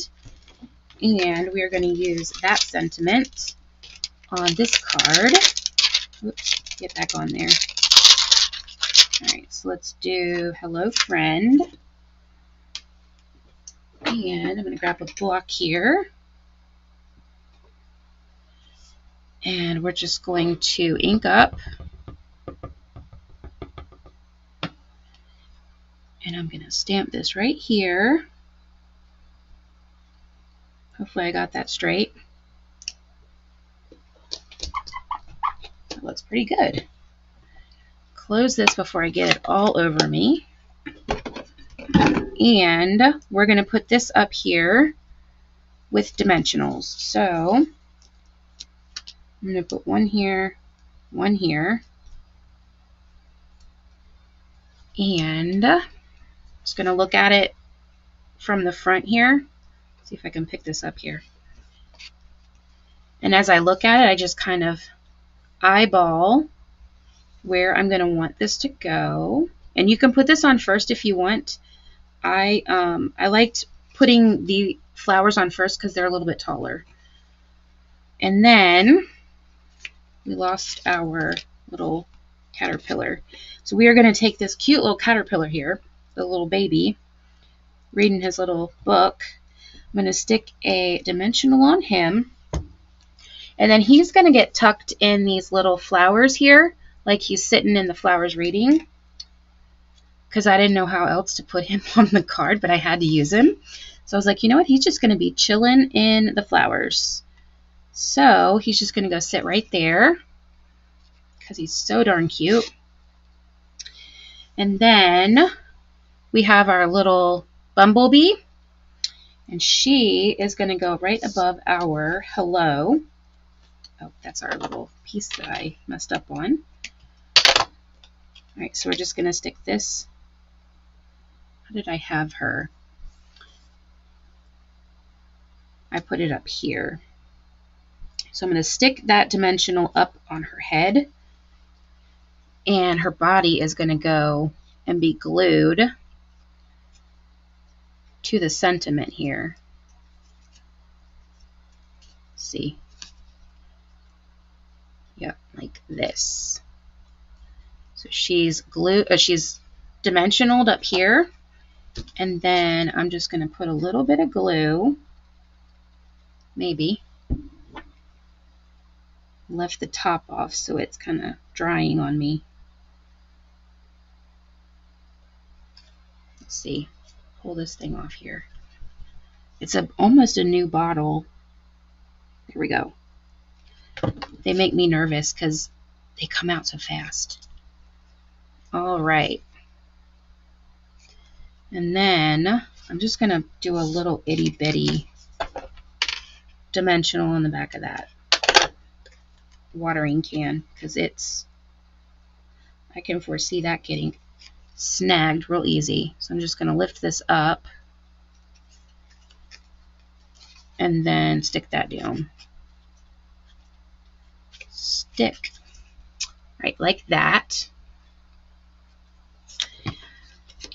Speaker 1: And we are going to use that sentiment on this card. Oops, get back on there. All right, so let's do Hello Friend. And I'm going to grab a block here. And we're just going to ink up. And I'm going to stamp this right here. Hopefully I got that straight. That looks pretty good. Close this before I get it all over me. And we're going to put this up here with dimensionals. So I'm going to put one here, one here. And I'm just going to look at it from the front here. See if I can pick this up here. And as I look at it, I just kind of eyeball where I'm going to want this to go. And you can put this on first if you want. I liked putting the flowers on first because they're a little bit taller. And then we lost our little caterpillar. So we are going to take this cute little caterpillar here, the little baby, reading his little book. I'm going to stick a dimensional on him. And then he's going to get tucked in these little flowers here, like he's sitting in the flowers reading. Because I didn't know how else to put him on the card, but I had to use him. So I was like, you know what? He's just going to be chilling in the flowers. So he's just going to go sit right there because he's so darn cute. And then we have our little bumblebee. And she is going to go right above our hello. Oh, that's our little piece that I messed up on. All right, so we're just going to stick this. How did I have her? I put it up here. So I'm going to stick that dimensional up on her head. And her body is going to go and be glued to the sentiment here. See? Yep, like this. So she's she's dimensionaled up here. And then I'm just going to put a little bit of glue, maybe. Left the top off so it's kind of drying on me. Let's see. Pull this thing off here. It's almost a new bottle. There we go. They make me nervous because they come out so fast. All right. And then I'm just going to do a little itty bitty dimensional on the back of that watering can because I can foresee that getting snagged real easy. So I'm just going to lift this up and then stick that down. Stick. Right, like that.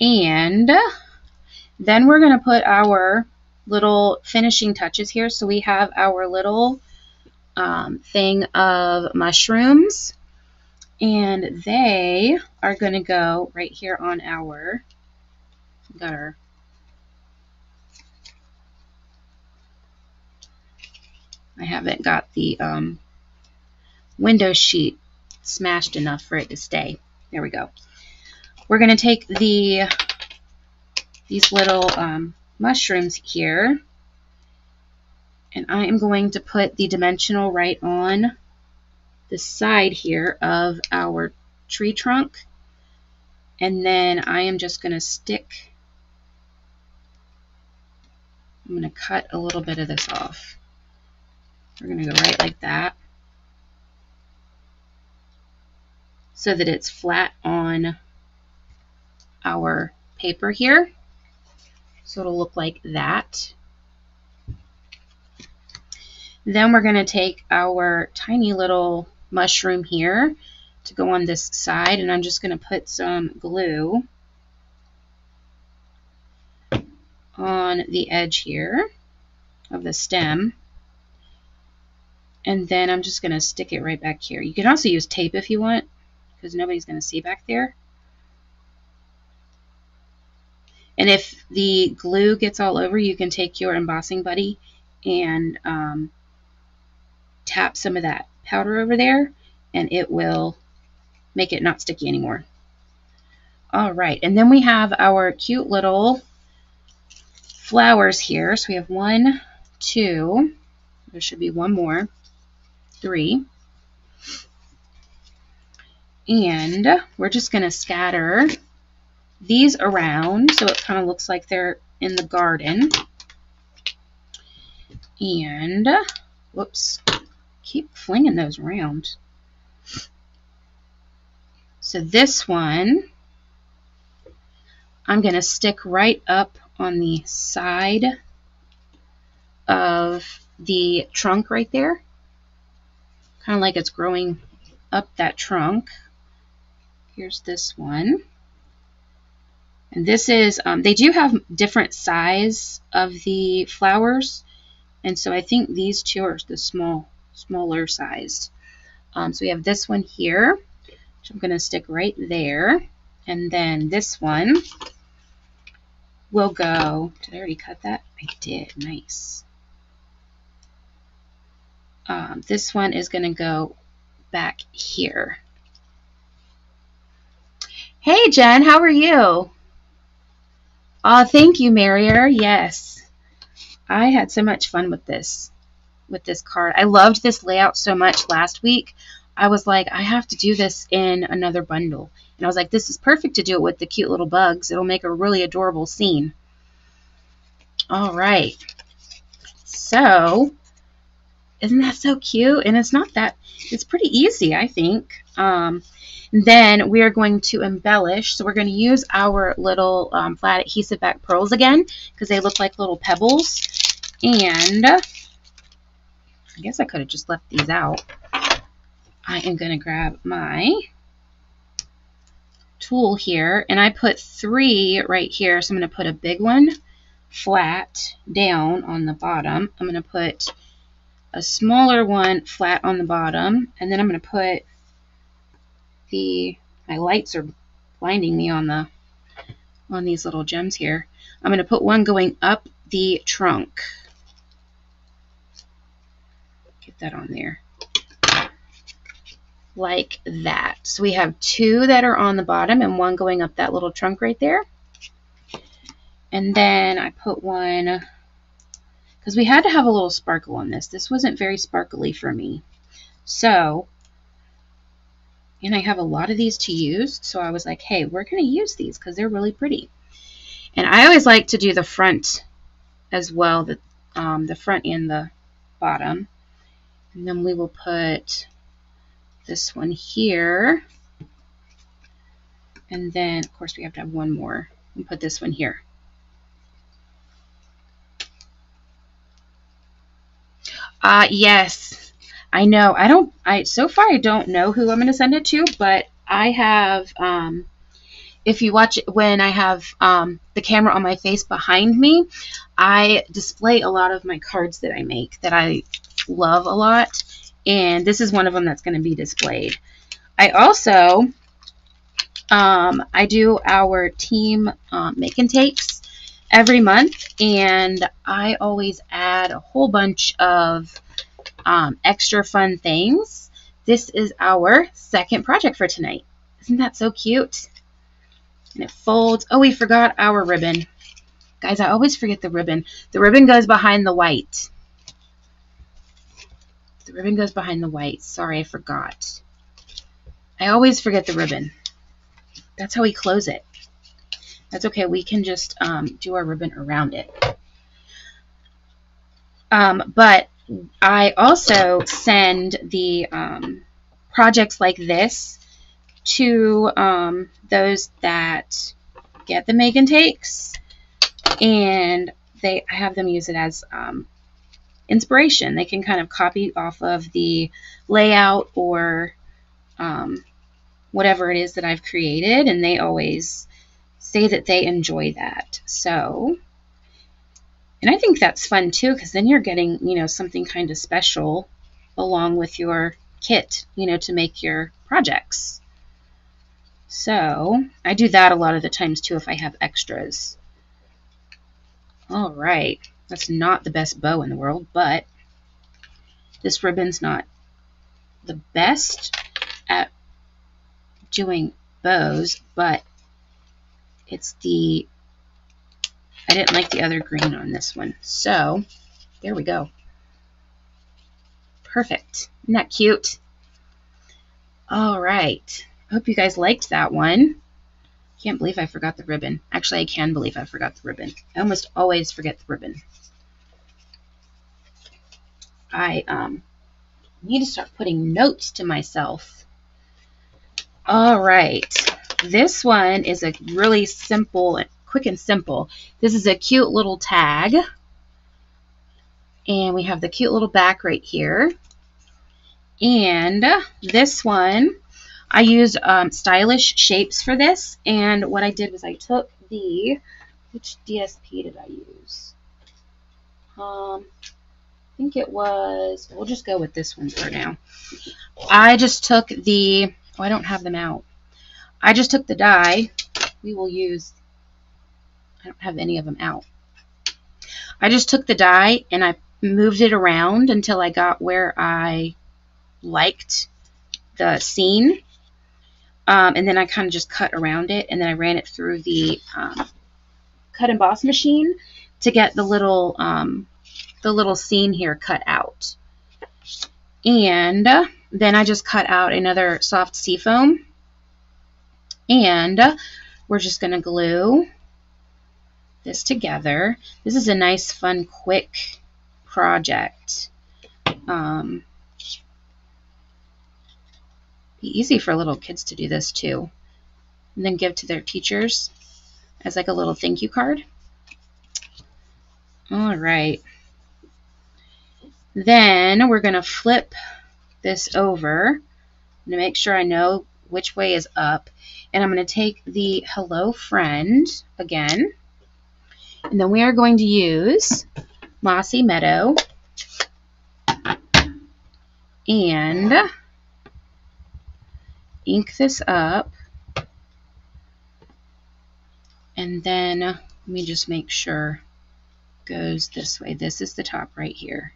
Speaker 1: And then we're going to put our little finishing touches here. So we have our little thing of mushrooms, and they are going to go right here on our, I haven't got the window sheet smashed enough for it to stay. There we go. We're going to take these little mushrooms here, and I am going to put the dimensional right on the side here of our tree trunk, and then I am just going to stick, I'm going to cut a little bit of this off. We're going to go right like that so that it's flat on our paper here. So it'll look like that. Then we're going to take our tiny little mushroom here to go on this side, and I'm just going to put some glue on the edge here of the stem, and then I'm just going to stick it right back here. You can also use tape if you want, because nobody's going to see back there. And if the glue gets all over, you can take your embossing buddy and tap some of that powder over there, and it will make it not sticky anymore. All right, and then we have our cute little flowers here. So we have 1, 2, there should be one more, 3. And we're just going to scatter these around so it kind of looks like they're in the garden. And, whoops, keep flinging those around. So this one, I'm going to stick right up on the side of the trunk right there. Kind of like it's growing up that trunk. Here's this one. And this is, they do have different size of the flowers. And so I think these two are the smaller sized. So we have this one here, which I'm going to stick right there. And then this one will go, did I already cut that? I did, nice. This one is going to go back here. Hey Jen, how are you? Oh, thank you, Marier. Yes, I had so much fun with this card. I loved this layout so much last week. I was like, I have to do this in another bundle. And I was like, this is perfect to do it with the cute little bugs. It'll make a really adorable scene. All right. So, isn't that so cute? And it's not that, it's pretty easy, I think. Then we are going to embellish. So we're going to use our little flat adhesive back pearls again because they look like little pebbles. And I guess I could have just left these out. I am going to grab my tool here, and I put 3 right here. So I'm going to put a big one flat down on the bottom. I'm going to put a smaller one flat on the bottom, and then I'm going to put my lights are blinding me on these little gems here. I'm going to put one going up the trunk. Get that on there. Like that. So we have 2 that are on the bottom and one going up that little trunk right there. And then I put one, because we had to have a little sparkle on this. This wasn't very sparkly for me. So, and I have a lot of these to use, so I was like, hey, we're going to use these because they're really pretty. And I always like to do the front as well, the front and the bottom. And then we will put this one here. And then, of course, we have to have one more. And put this one here. Yes, I know. So far I don't know who I'm going to send it to, but I have if you watch it when I have the camera on my face behind me, I display a lot of my cards that I make that I love a lot, and this is one of them that's going to be displayed. I also I do our team make and takes every month, and I always add a whole bunch of extra fun things. This is our second project for tonight. Isn't that so cute? And it folds. Oh, we forgot our ribbon. Guys, I always forget the ribbon. The ribbon goes behind the white. The ribbon goes behind the white. Sorry, I forgot. I always forget the ribbon. That's how we close it. That's okay. We can just do our ribbon around it. But I also send the projects like this to those that get the make and takes, and I have them use it as inspiration. They can kind of copy off of the layout or whatever it is that I've created, and they always say that they enjoy that. So, and I think that's fun too, because then you're getting, you know, something kind of special along with your kit, you know, to make your projects. So I do that a lot of the times too if I have extras. All right, that's not the best bow in the world, but this ribbon's not the best at doing bows, but it's I didn't like the other green on this one, so there we go. Perfect. Isn't that cute? All right. I hope you guys liked that one. Can't believe I forgot the ribbon. Actually, I can believe I forgot the ribbon. I almost always forget the ribbon. I need to start putting notes to myself. All right. This one is a really simple, quick and simple. This is a cute little tag. And we have the cute little back right here. And this one, I used stylish shapes for this, and what I did was I took which DSP did I use? I think it was, we'll just go with this one for now. I just took I don't have them out. I just took the die. We will use, I don't have any of them out. I just took the die and I moved it around until I got where I liked the scene. And then I kind of just cut around it, and then I ran it through the cut emboss machine to get the little scene here cut out. And then I just cut out another soft seafoam, and we're just going to glue this together. This is a nice, fun, quick project. Be easy for little kids to do this too, and then give to their teachers as like a little thank you card. All right, then we're going to flip this over. I'm going to make sure I know which way is up, and I'm going to take the Hello Friend again, and then we are going to use Mossy Meadow and ink this up, and then let me just make sure it goes this way. This is the top right here.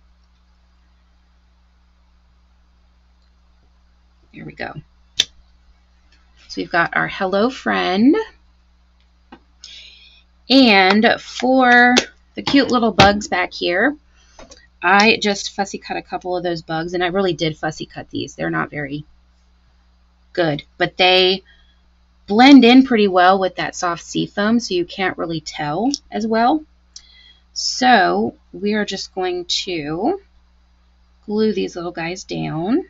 Speaker 1: Here we go. So we've got our Hello Friend, and for the cute little bugs back here, I just fussy cut a couple of those bugs, and I really did fussy cut these. They're not very good, but they blend in pretty well with that soft seafoam, so you can't really tell as well. So we are just going to glue these little guys down.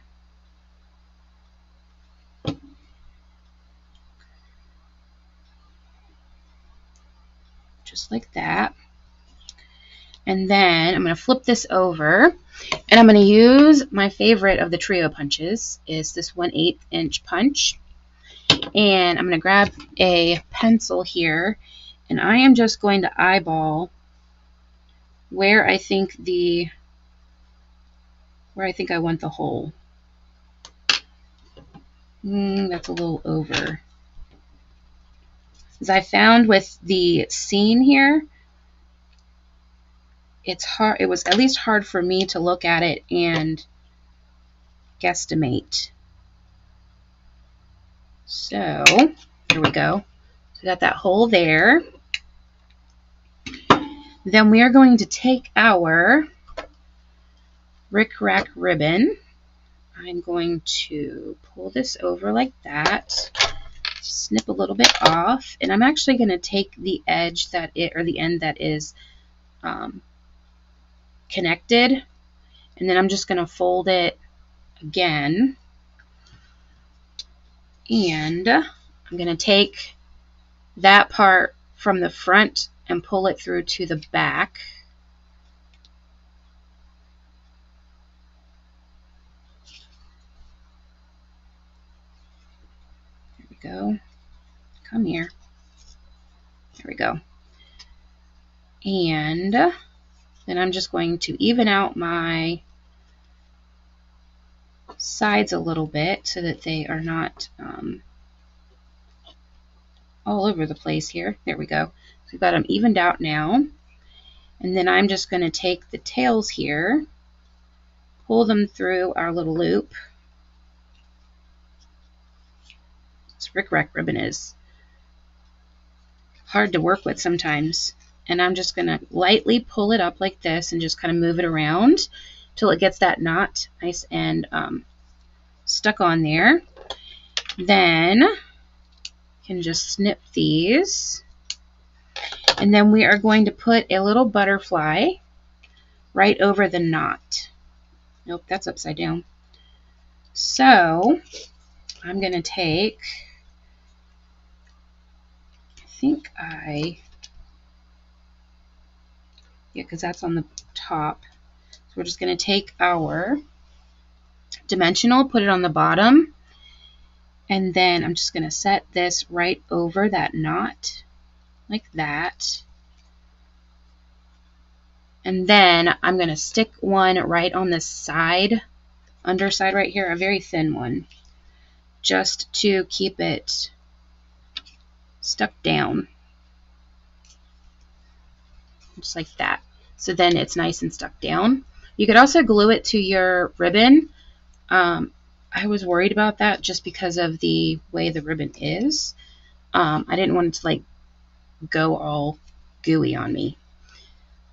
Speaker 1: Just like that. And then I'm going to flip this over, and I'm going to use my favorite of the trio punches, is this 1/8 inch punch. And I'm going to grab a pencil here, and I am just going to eyeball where I think I want the hole. That's a little over. As I found with the scene here, it's hard. It was at least hard for me to look at it and guesstimate. So here we go. So we got that hole there. Then we are going to take our Rick Rack ribbon. I'm going to pull this over like that, snip a little bit off, and I'm actually going to take the edge or the end that is connected, and then I'm just going to fold it again, and I'm going to take that part from the front and pull it through to the back. Go. Come here. There we go. And then I'm just going to even out my sides a little bit so that they are not all over the place here. There we go. So we've got them evened out now. And then I'm just going to take the tails here, pull them through our little loop. This Rick Rack ribbon is hard to work with sometimes. And I'm just going to lightly pull it up like this and just kind of move it around till it gets that knot nice and stuck on there. Then you can just snip these. And then we are going to put a little butterfly right over the knot. Nope, that's upside down. So I'm going to take, because that's on the top. So we're just going to take our dimensional, put it on the bottom, and then I'm just going to set this right over that knot like that. And then I'm going to stick one right on the side, underside right here, a very thin one, just to keep it stuck down. Just like that. So then it's nice and stuck down. You could also glue it to your ribbon. I was worried about that just because of the way the ribbon is. I didn't want it to like go all gooey on me.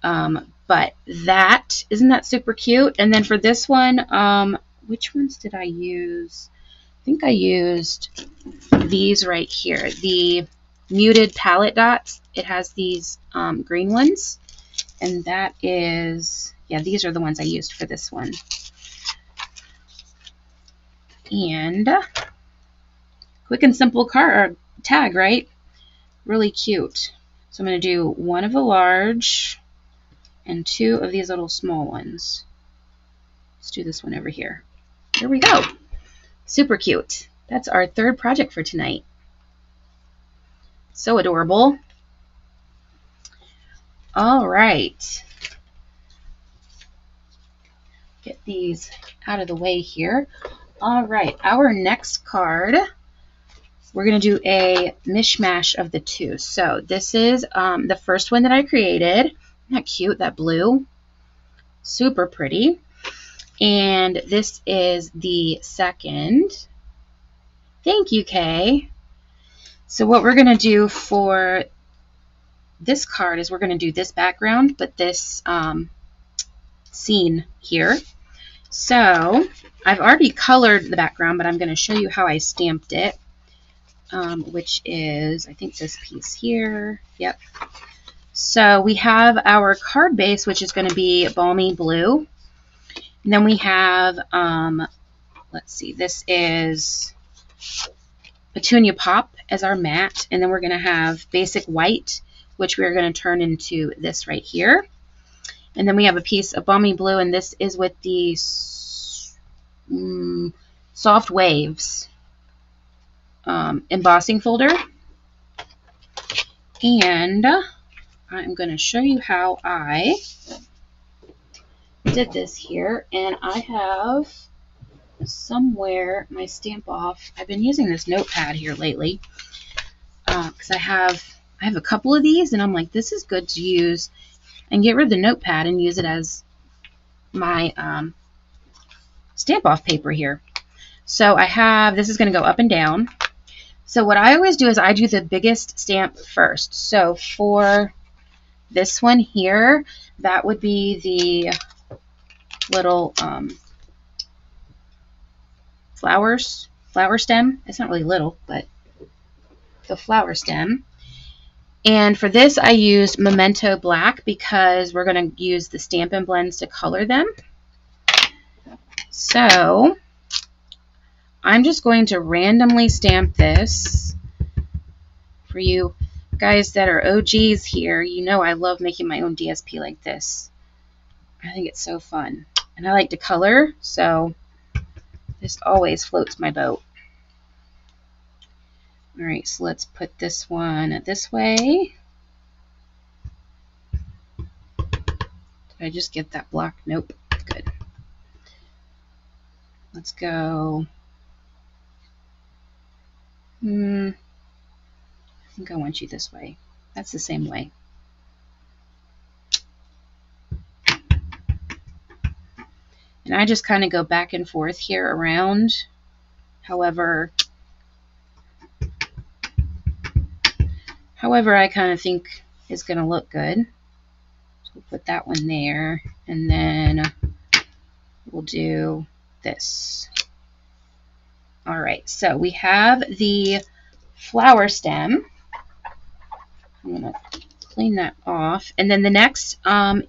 Speaker 1: But isn't that super cute? And then for this one, which ones did I use? I think I used these right here, the muted palette dots. It has these green ones, and that is, yeah, these are the ones I used for this one. And quick and simple tag, right? Really cute. So I'm going to do one of the large and two of these little small ones. Let's do this one over here. There we go. Super cute. That's our third project for tonight. So adorable. All right. Get these out of the way here. All right, our next card, we're going to do a mishmash of the two. So this is the first one that I created. Isn't that cute, that blue? Super pretty. And this is the second. Thank you, Kay. So what we're going to do for this card is we're going to do this background, but this scene here. So I've already colored the background, but I'm going to show you how I stamped it, which is, I think, this piece here. Yep. So we have our card base, which is going to be balmy blue. And then we have, let's see, this is Petunia Pop as our matte. And then we're going to have basic white, which we're going to turn into this right here. And then we have a piece of balmy blue, and this is with the soft waves embossing folder. And I'm going to show you how I did this here. And I have somewhere my stamp off. I've been using this notepad here lately because I have a couple of these, and I'm like, this is good to use and get rid of the notepad and use it as my stamp off paper here. So I have, this is going to go up and down. So what I always do is I do the biggest stamp first. So for this one here, that would be the little flower stem. It's not really little, but the flower stem. And for this, I used Memento Black because we're going to use the Stampin' Blends to color them. So I'm just going to randomly stamp this. For you guys that are OGs here, you know I love making my own DSP like this. I think it's so fun. And I like to color, so this always floats my boat. All right, so let's put this one this way. Did I just get that block? Nope. Good. Let's go. I think I want you this way. That's the same way. And I just kind of go back and forth here around, however I kind of think is going to look good. So we'll put that one there, and then we'll do this. All right, so we have the flower stem. I'm going to clean that off. And then the next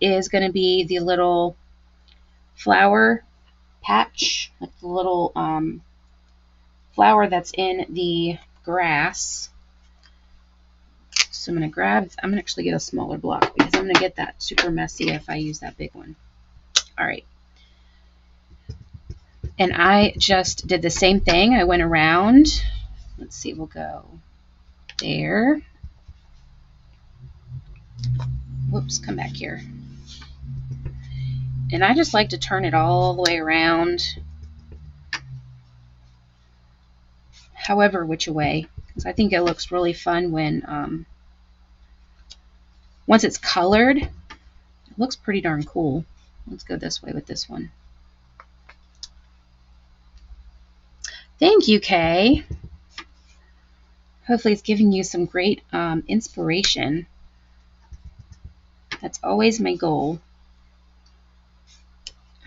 Speaker 1: is going to be the little flower patch, like the little flower that's in the grass. So I'm going to actually get a smaller block because I'm going to get that super messy if I use that big one. All right. And I just did the same thing. I went around. Let's see, we'll go there. Whoops, come back here. And I just like to turn it all the way around, however which way, because I think it looks really fun when, once it's colored, it looks pretty darn cool. Let's go this way with this one. Thank you, Kay. Hopefully it's giving you some great inspiration. That's always my goal.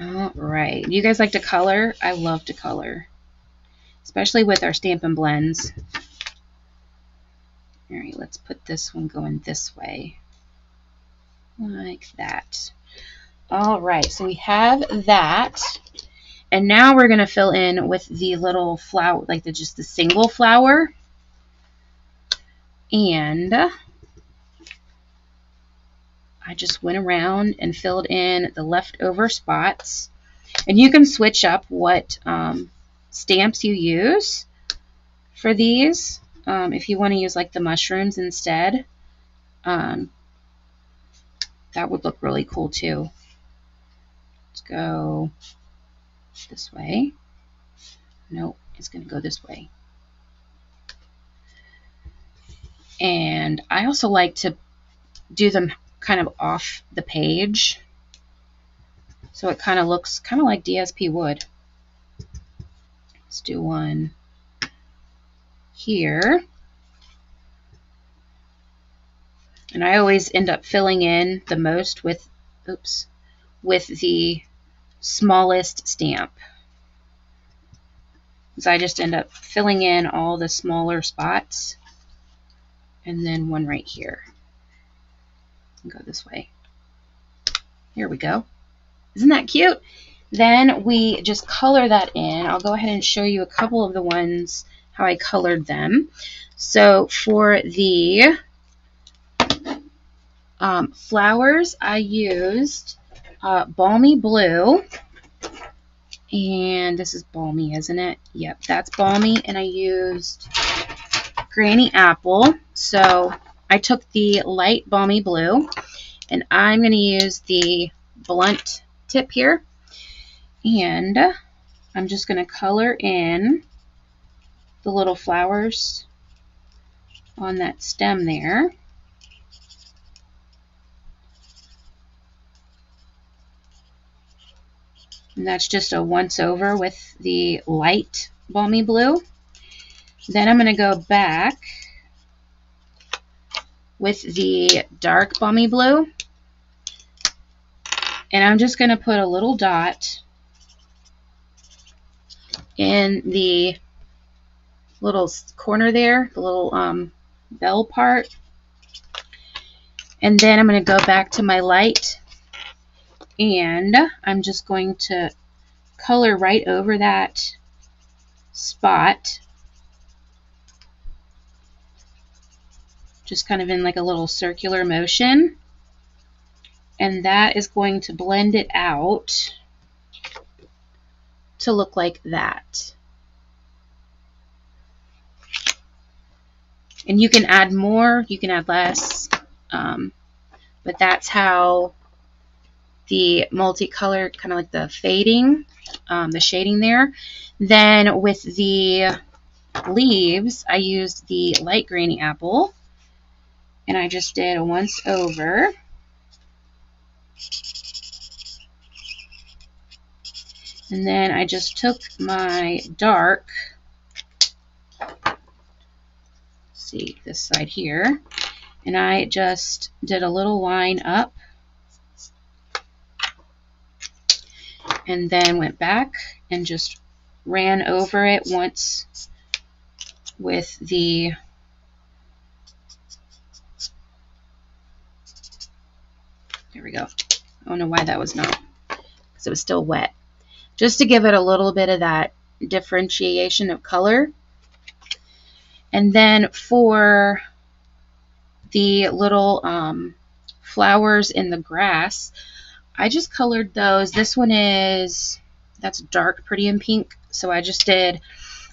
Speaker 1: All right. You guys like to color? I love to color, especially with our Stampin' Blends. All right, let's put this one going this way, like that. All right, so we have that. And now we're going to fill in with the little flower, like just the single flower. And I just went around and filled in the leftover spots. And you can switch up what stamps you use for these. If you want to use like the mushrooms instead, that would look really cool too. Let's go this way. Nope, it's going to go this way. And I also like to do them kind of off the page, so it kind of looks kind of like DSP would. Let's do one here. And I always end up filling in the most with, with the smallest stamp. So I just end up filling in all the smaller spots. And then one right here. And go this way. Here we go. Isn't that cute? Then we just color that in. I'll go ahead and show you a couple of the ones, how I colored them. So for the flowers, I used Balmy Blue. And this is Balmy, isn't it? Yep, that's Balmy. And I used Granny Apple. So I took the light balmy blue, and I'm going to use the blunt tip here, and I'm just going to color in the little flowers on that stem there. And that's just a once over with the light balmy blue. Then I'm going to go back with the dark balmy blue, and I'm just going to put a little dot in the little corner there, the little bell part. And then I'm going to go back to my light, and I'm just going to color right over that spot, just kind of in like a little circular motion, and that is going to blend it out to look like that. And you can add more, you can add less, but that's how the multicolored, kind of like the fading, the shading there. Then with the leaves, I used the light Granny Apple, and I just did a once over. And then I just took my dark, see this side here, and I just did a little line up, and then went back and just ran over it once with the there we go. I don't know why that was not, because it was still wet. Just to give it a little bit of that differentiation of color. And then for the little flowers in the grass, I just colored those. This one is, that's dark pretty and pink. So I just did,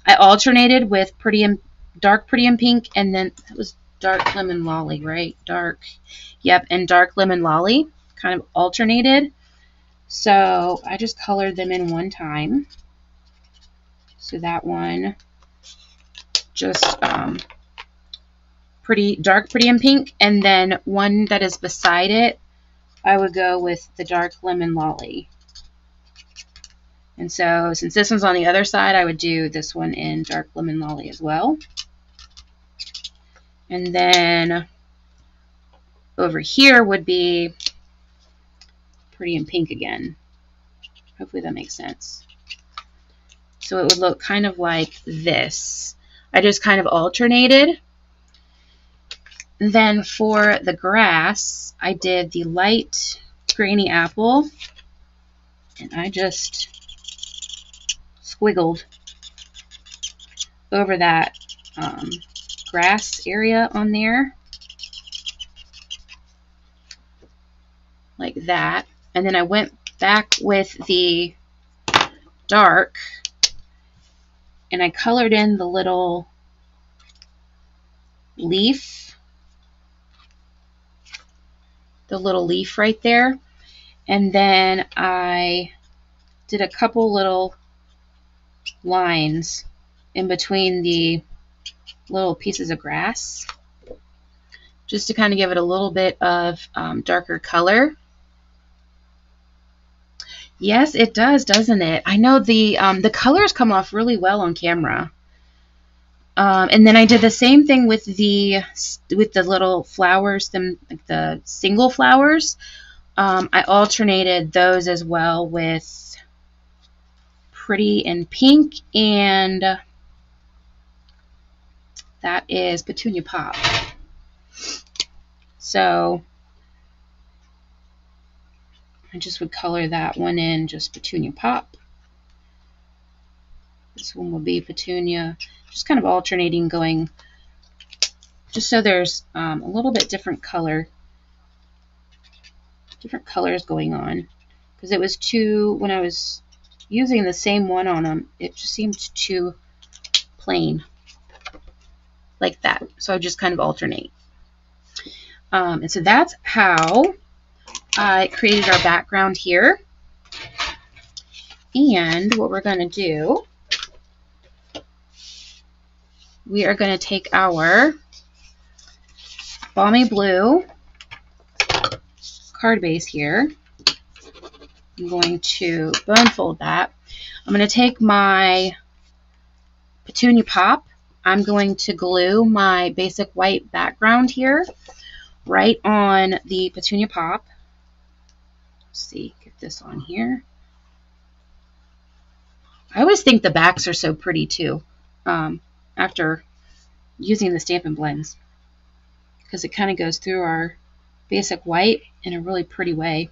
Speaker 1: I alternated with pretty and dark pretty and pink, and then that was dark lemon lolly, right? Dark, yep, and dark lemon lolly kind of alternated. So I just colored them in one time. So that one just pretty dark, pretty and pink, and then one that is beside it, I would go with the dark lemon lolly. And so since this one's on the other side, I would do this one in dark lemon lolly as well. And then over here would be pretty and pink again. Hopefully that makes sense. So it would look kind of like this. I just kind of alternated. Then for the grass, I did the light Granny Apple, and I just squiggled over that grass area on there, like that. And then I went back with the dark, and I colored in the little leaf, right there. And then I did a couple little lines in between the little pieces of grass, just to kind of give it a little bit of darker color. Yes, it does, doesn't it? I know the colors come off really well on camera. And then I did the same thing with the little flowers, like the single flowers. I alternated those as well with pretty and pink, and that is Petunia Pop. So I just would color that one in just Petunia Pop. This one will be Petunia, just kind of alternating, going just so there's a little bit different colors going on, because it was too, when I was using the same one on them, it just seemed too plain. like that. So I just kind of alternate. And so that's how I created our background here. And what we're going to do, we are going to take our Balmy Blue card base here. I'm going to bone fold that. I'm going to take my Petunia Pop. I'm going to glue my basic white background here right on the Petunia Pop. Let's see, get this on here. I always think the backs are so pretty too after using the Stampin' Blends, because it kind of goes through our basic white in a really pretty way.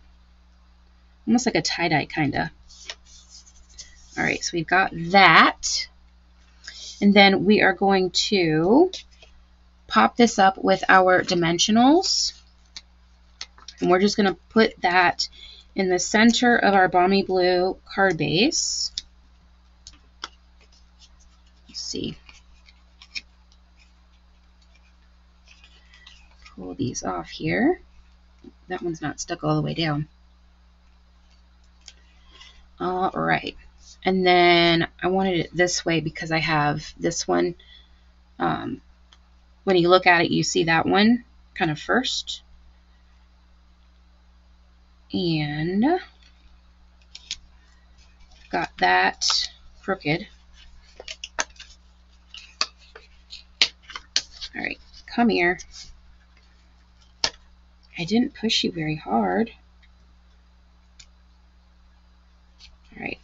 Speaker 1: Almost like a tie-dye kind of. All right, so we've got that. And then we are going to pop this up with our dimensionals. And we're just going to put that in the center of our Balmy Blue card base. Let's see. Pull these off here. That one's not stuck all the way down. All right. And then I wanted it this way because I have this one. When you look at it, you see that one kind of first. And got that crooked. All right, come here. I didn't push you very hard. All right,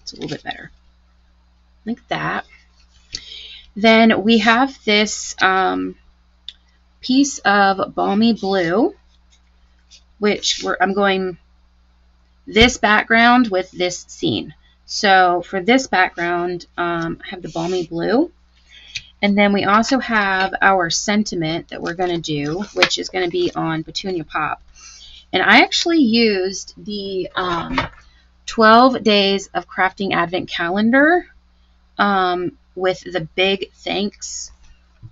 Speaker 1: it's a little bit better. Like that. Then we have this piece of Balmy Blue, which I'm going this background with this scene. So for this background, I have the Balmy Blue. And then we also have our sentiment that we're going to do, which is going to be on Petunia Pop. And I actually used the 12 Days of Crafting Advent Calendar with the Big Thanks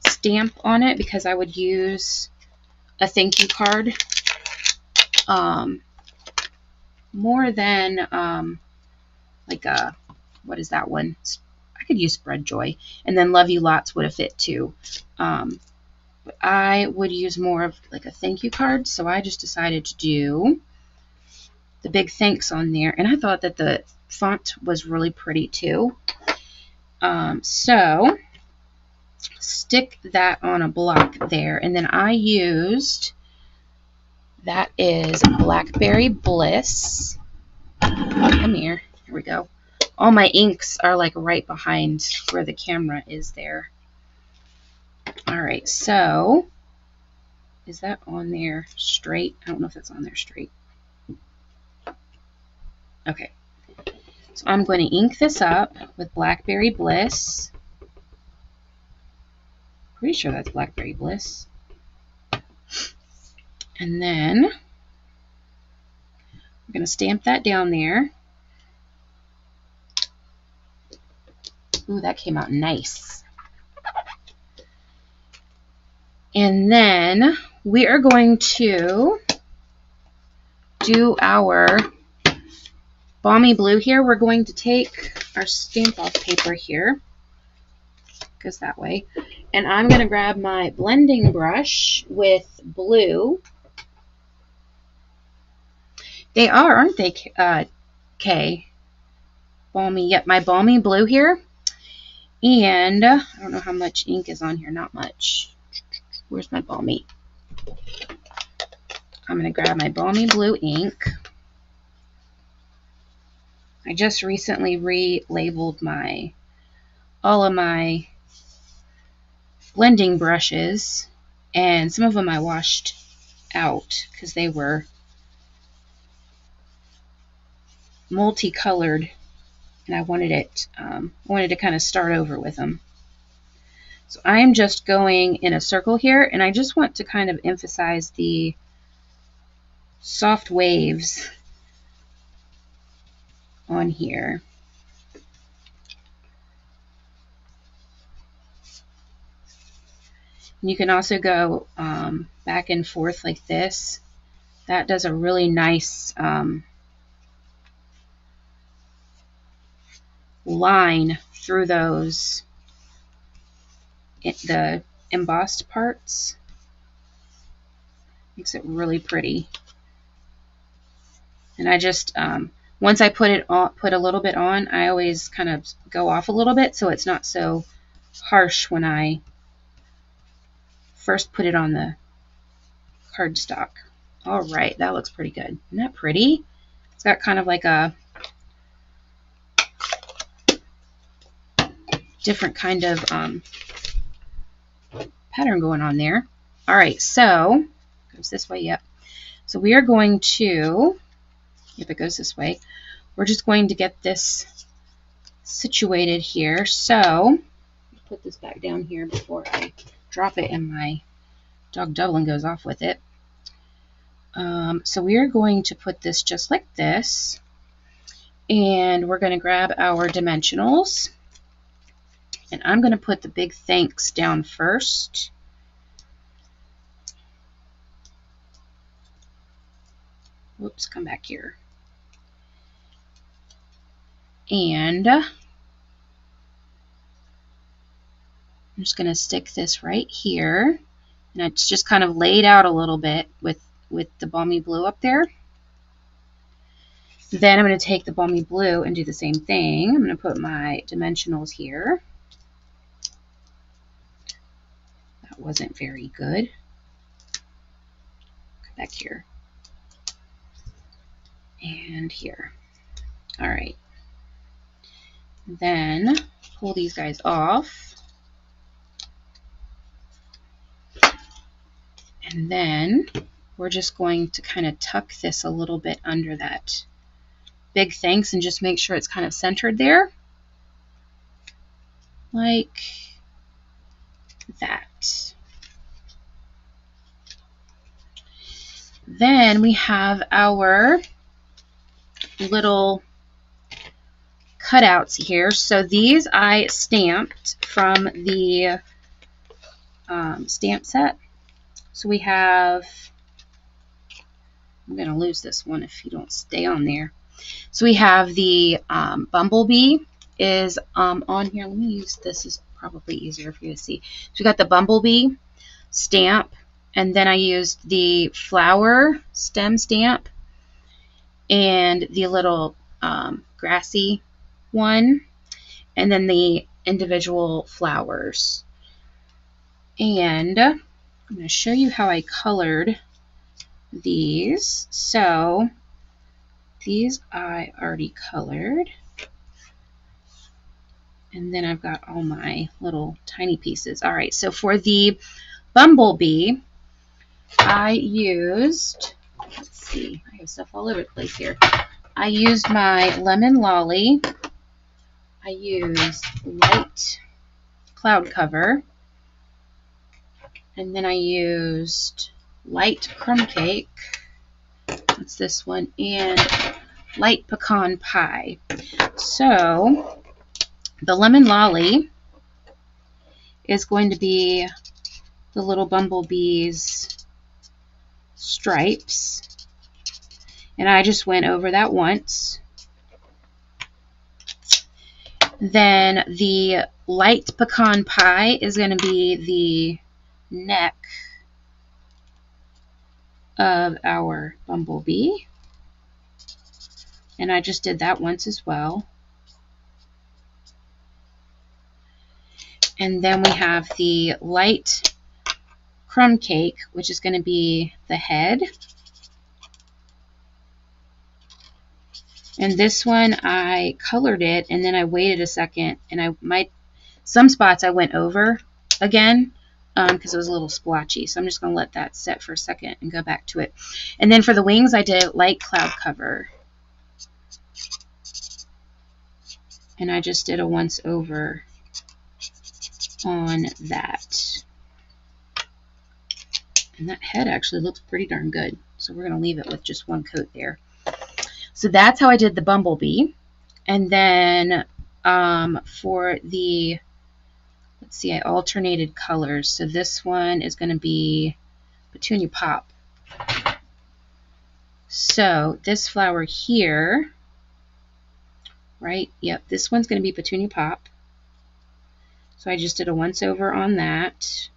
Speaker 1: stamp on it, because I would use a thank you card more than like a, what is that one? I could use Spread Joy, and then Love You Lots would have fit too. But I would use more of like a thank you card, so I just decided to do the Big Thanks on there, and I thought that the font was really pretty too. So stick that on a block there, and then I used, that is Blackberry Bliss. Come here. Here we go. All my inks are like right behind where the camera is there. All right, so is that on there straight? I don't know if that's on there straight. Okay, so I'm going to ink this up with Blackberry Bliss. Pretty sure that's Blackberry Bliss. And then we're going to stamp that down there. Ooh, that came out nice. And then we are going to do our Balmy Blue here. We're going to take our stamp off paper here. Goes that way. And I'm going to grab my blending brush with blue. They are, aren't they, Kay? Balmy, yep, my Balmy Blue here. And I don't know how much ink is on here, not much. Where's my Balmy? I'm going to grab my Balmy Blue ink. I just recently relabeled all of my blending brushes, and some of them I washed out because they were multicolored, and I wanted to kind of start over with them. So I'm just going in a circle here, and I just want to kind of emphasize the soft waves on here. You can also go back and forth like this. That does a really nice line through those, the embossed parts. Makes it really pretty. And I just, once I put a little bit on, I always kind of go off a little bit so it's not so harsh when I first put it on the cardstock. All right, that looks pretty good. Isn't that pretty? It's got kind of like a different kind of pattern going on there. All right, so goes this way. Yep. So we are going to, if it goes this way, we're just going to get this situated here. So put this back down here before I drop it and my dog Dublin goes off with it. So we are going to put this just like this, and we're going to grab our dimensionals, and I'm going to put the big thanks down first. Whoops, come back here. And I'm just going to stick this right here, and it's just kind of laid out a little bit with the balmy blue up there. Then I'm going to take the balmy blue and do the same thing. I'm going to put my dimensionals here. That wasn't very good. Come back here. And here. All right. Then pull these guys off. And then we're just going to kind of tuck this a little bit under that big thanks and just make sure it's kind of centered there. Like that. Then we have our little cutouts here. So these I stamped from the stamp set. So we have, I'm going to lose this one if you don't stay on there. So we have the bumblebee is on here. Let me use this, is probably easier for you to see. So we got the bumblebee stamp, and then I used the flower stem stamp and the little grassy one, and then the individual flowers. And I'm going to show you how I colored these. So these I already colored. And then I've got all my little tiny pieces. All right, so for the bumblebee, I used, let's see, I have stuff all over the place here. I used my lemon lolly. I used light cloud cover. And then I used light crumb cake. That's this one. And light pecan pie. So the lemon lolly is going to be the little bumblebee's stripes. And I just went over that once. Then the light pecan pie is going to be the neck of our bumblebee. And I just did that once as well. And then we have the light crumb cake, which is going to be the head. And this one I colored it, and then I waited a second, and some spots I went over again because it was a little splotchy. So I'm just going to let that set for a second and go back to it. And then for the wings, I did light cloud cover. And I just did a once over on that. And that head actually looks pretty darn good. So we're going to leave it with just one coat there. So that's how I did the bumblebee. And then for the let's see, I alternated colors. So this one is going to be Petunia Pop. So this flower here, right? Yep, this one's going to be Petunia Pop. So I just did a once over on that.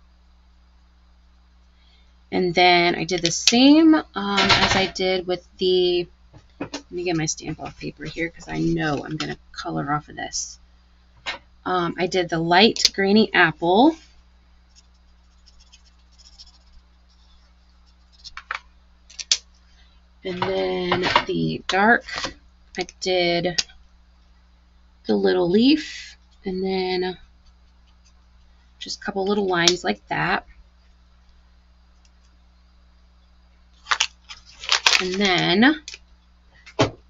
Speaker 1: And then I did the same as I did with the, let me get my stamp off paper here because I know I'm going to color off of this. I did the light grainy apple. And then the dark, I did the little leaf. And then just a couple little lines like that. And then,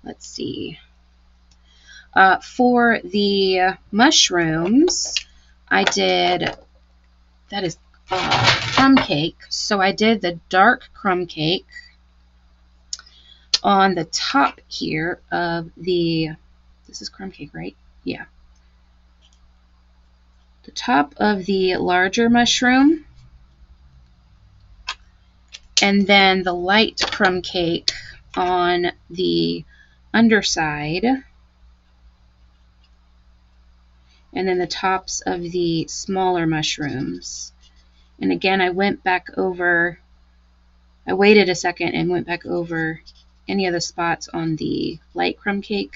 Speaker 1: let's see, for the mushrooms, I did, that is crumb cake. So I did the dark crumb cake on the top here of the, this is crumb cake, right? Yeah. The top of the larger mushroom. And then the light crumb cake on the underside. And then the tops of the smaller mushrooms. And again, I went back over, I waited a second and went back over any of the spots on the light crumb cake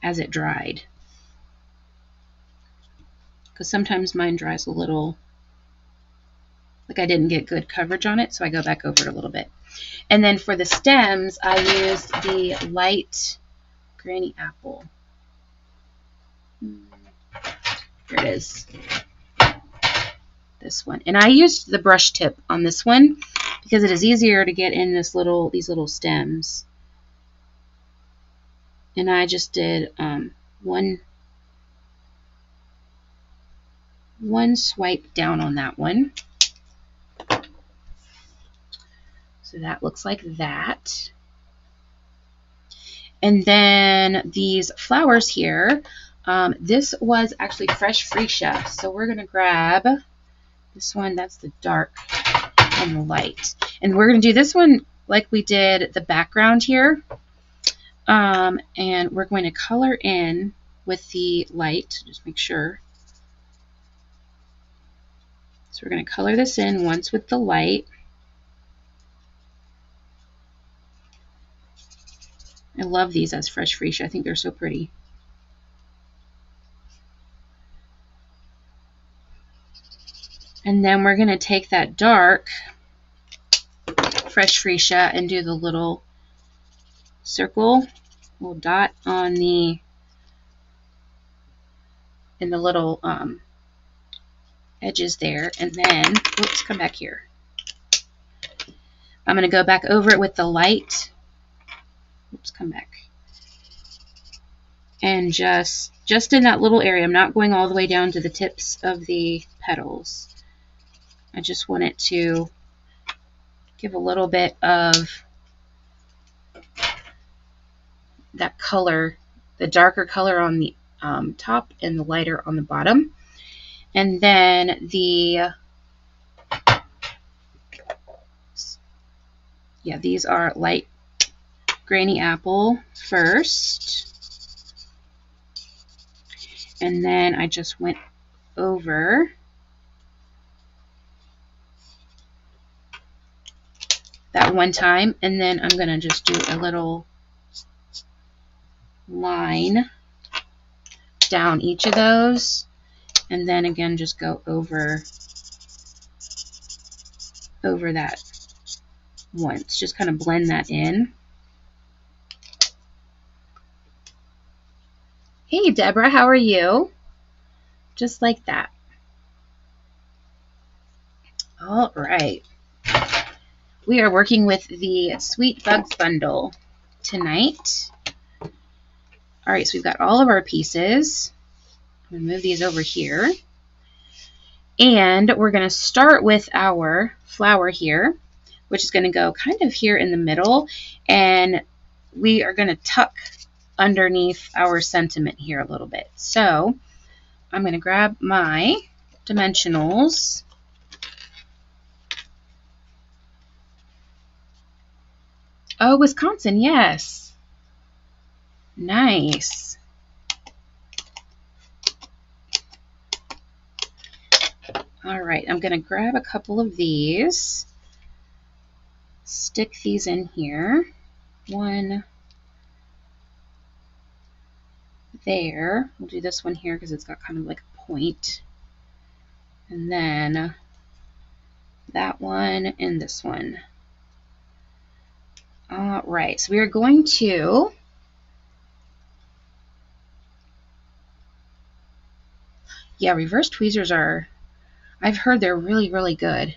Speaker 1: as it dried. Because sometimes mine dries a little, like I didn't get good coverage on it, so I go back over it a little bit. And then for the stems, I used the light granny apple. Here it is. This one. And I used the brush tip on this one because it is easier to get in these little stems. And I just did one swipe down on that one. So that looks like that. And then these flowers here, this was actually fresh freesia. So we're going to grab this one, that's the dark and the light. And we're going to do this one like we did the background here. And we're going to color in with the light, just make sure. So we're going to color this in once with the light. I love these as fresh freesia. I think they're so pretty. And then we're going to take that dark fresh freesia and do the little circle, little dot on the, in the little edges there. And then, oops, come back here. I'm going to go back over it with the light. Oops, come back. And just in that little area. I'm not going all the way down to the tips of the petals. I just want it to give a little bit of that color, the darker color on the top and the lighter on the bottom. And then the, yeah, these are light granny apple first. And then I just went over that one time, and then I'm going to just do a little line down each of those, and then again just go over that once. Just kind of blend that in. Hey Deborah, how are you? Just like that. All right. We are working with the Sweet Bugs bundle tonight. All right, so we've got all of our pieces. I'm going to move these over here. And we're going to start with our flower here, which is going to go kind of here in the middle. And we are going to tuck underneath our sentiment here a little bit. So I'm going to grab my dimensionals. Oh, Wisconsin, yes. Nice. All right, I'm going to grab a couple of these, stick these in here. One there. We'll do this one here because it's got kind of like a point. And then that one and this one. All right, so we are going to reverse tweezers are, I've heard they're really, really good.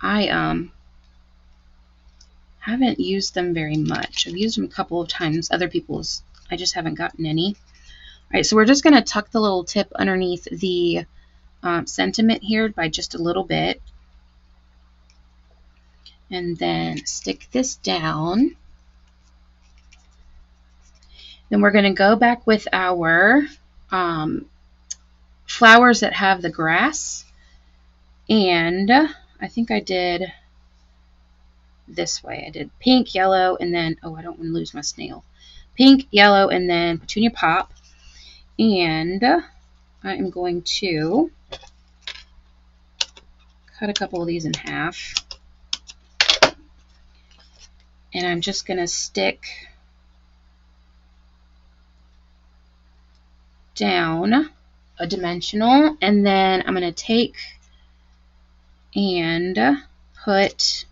Speaker 1: I haven't used them very much. I've used them a couple of times. Other people's, I just haven't gotten any. All right, so we're just going to tuck the little tip underneath the sentiment here by just a little bit. And then stick this down. Then we're going to go back with our flowers that have the grass. And I think I did this way. I did pink, yellow, and then, oh, I don't want to lose my snail. Pink, yellow, and then petunia pop. And I am going to cut a couple of these in half. And I'm just going to stick down a dimensional, and then I'm going to take and put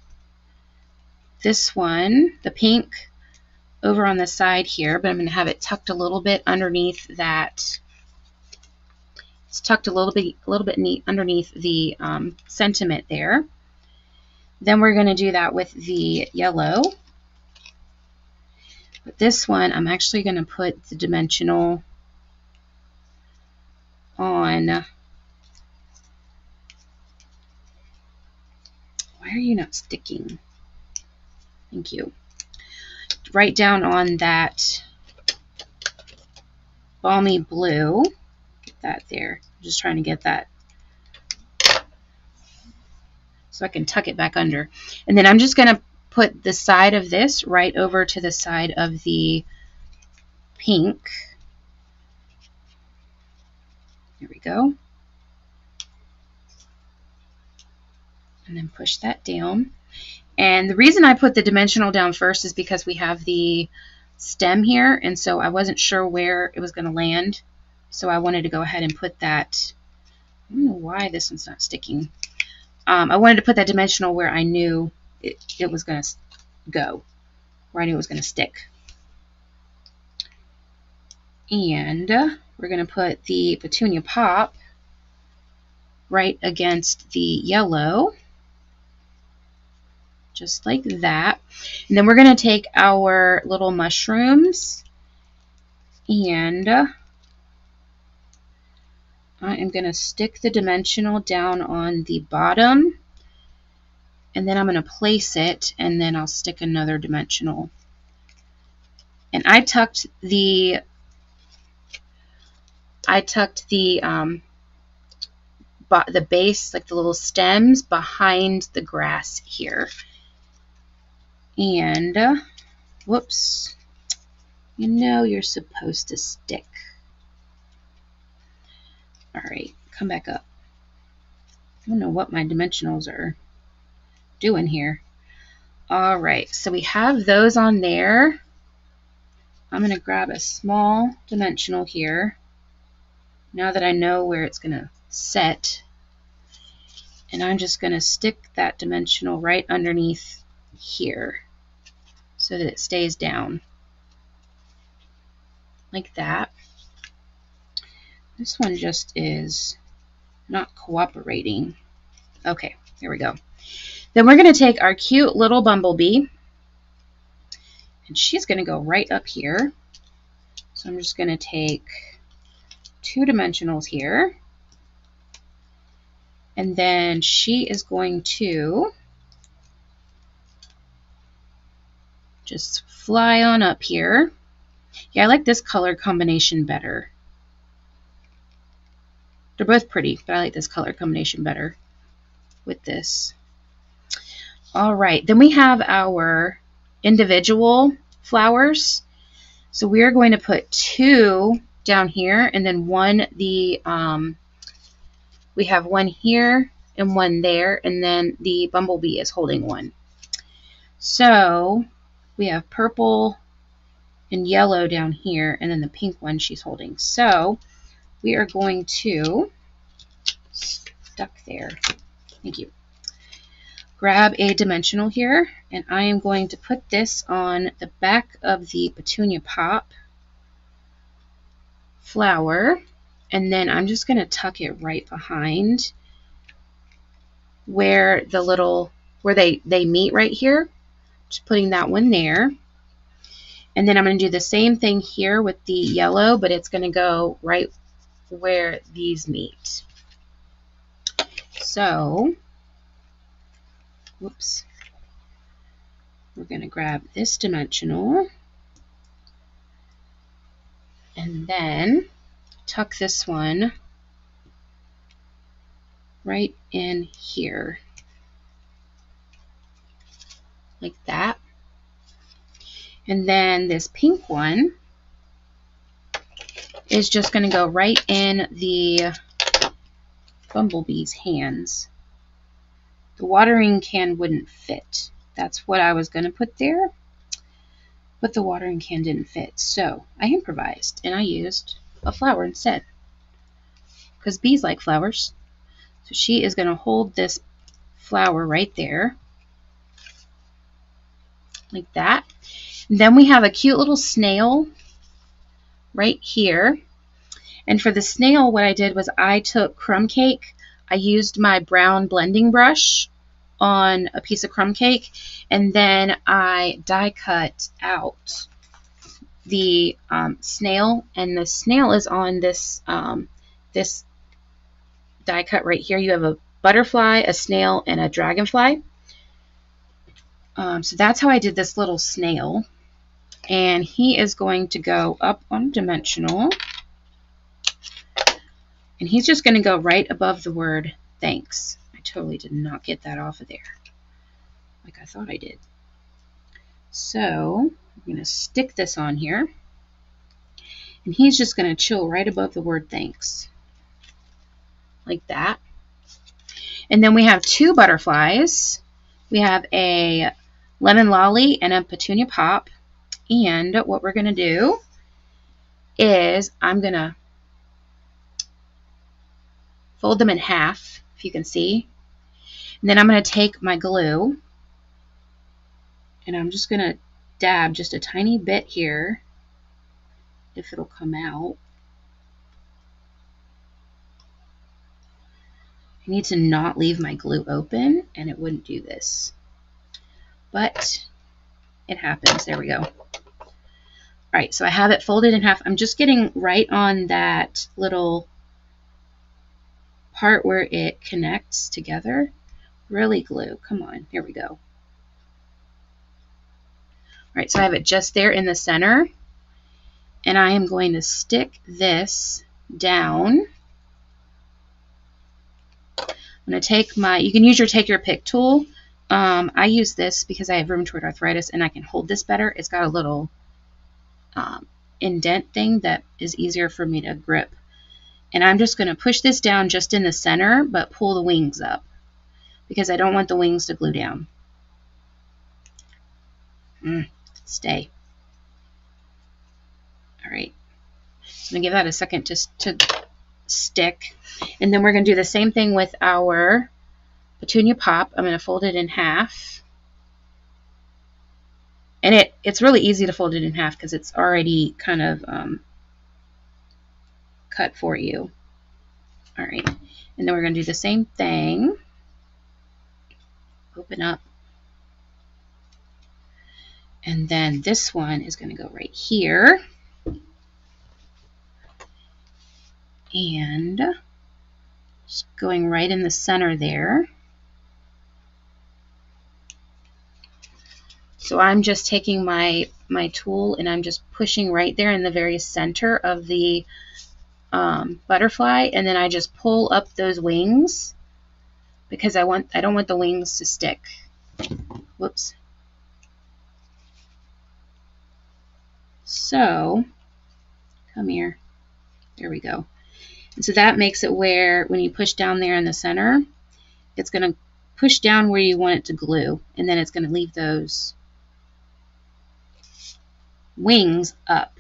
Speaker 1: this one, the pink, over on the side here, but I'm going to have it tucked a little bit underneath that. It's tucked a little bit neat underneath the sentiment there. Then we're going to do that with the yellow. But this one, I'm actually going to put the dimensional on. Why are you not sticking? Thank you. Right down on that balmy blue. Get that there. I'm just trying to get that so I can tuck it back under. And then I'm just going to put the side of this right over to the side of the pink. There we go. And then push that down. And the reason I put the dimensional down first is because we have the stem here, and so I wasn't sure where it was going to land. So I wanted to go ahead and put that. I don't know why this one's not sticking. I wanted to put that dimensional where I knew it was going to go, where I knew it was going to stick. And we're going to put the petunia pop right against the yellow, just like that. And then we're going to take our little mushrooms, and I am going to stick the dimensional down on the bottom, and then I'm going to place it, and then I'll stick another dimensional. And I tucked the base, like the little stems, behind the grass here. And whoops, you know you're supposed to stick. All right, come back up. I don't know what my dimensionals are doing here. All right, so we have those on there. I'm going to grab a small dimensional here, now that I know where it's going to set. And I'm just going to stick that dimensional right underneath here so that it stays down. Like that. This one just is not cooperating. Okay, there we go. Then we're going to take our cute little bumblebee, and she's going to go right up here. So I'm just going to take 2 dimensionals here, and then she is going to just fly on up here. Yeah, I like this color combination better. They're both pretty, but I like this color combination better with this. All right, then we have our individual flowers. So we are going to put 2 down here, and then one, we have one here and one there, and then the bumblebee is holding one. So we have purple and yellow down here, and then the pink one she's holding. So we are going to, stuck there, thank you, grab a dimensional here, and I am going to put this on the back of the petunia pop flower, and then I'm just going to tuck it right behind where the little, where they meet right here. Just putting that one there. And then I'm going to do the same thing here with the yellow, but it's going to go right where these meet. So, whoops, we're going to grab this dimensional and then tuck this one right in here, like that. And then this pink one is just going to go right in the bumblebee's hands. The watering can wouldn't fit. That's what I was going to put there, but the watering can didn't fit. So I improvised and I used a flower instead, because bees like flowers. So she is going to hold this flower right there, like that. And then we have a cute little snail right here. And for the snail, what I did was I took crumb cake. I used my brown blending brush on a piece of crumb cake, and then I die cut out the snail, and the snail is on this this die cut right here. You have a butterfly, a snail, and a dragonfly. So that's how I did this little snail, and he is going to go up on dimensional, and he's just going to go right above the word thanks. I totally did not get that off of there like I thought I did. So I'm going to stick this on here, and he's just going to chill right above the word thanks, like that. And then we have 2 butterflies. We have a lemon lolly and a petunia pop. And what we're going to do is I'm going to fold them in half, if you can see. And then I'm going to take my glue, and I'm just going to dab just a tiny bit here, if it'll come out. I need to not leave my glue open, and it wouldn't do this. But it happens. There we go. All right, so I have it folded in half. I'm just getting right on that little part where it connects together. Really glue. Come on. Here we go. All right, so I have it just there in the center, and I am going to stick this down. I'm going to take my, you can use your take your pick tool. I use this because I have rheumatoid arthritis and I can hold this better. It's got a little indent thing that is easier for me to grip. And I'm just going to push this down just in the center, but pull the wings up because I don't want the wings to glue down. Stay. All right. So I'm going to give that a second to stick. And then we're going to do the same thing with our petunia pop. I'm going to fold it in half. And it's really easy to fold it in half because it's already kind of cut for you. All right. And then we're going to do the same thing. Open up. And then this one is going to go right here. And just going right in the center there. So I'm just taking my tool and I'm just pushing right there in the very center of the butterfly, and then I just pull up those wings because I don't want the wings to stick. Whoops. So, come here. There we go. And so that makes it where when you push down there in the center, it's going to push down where you want it to glue, and then it's going to leave those wings up.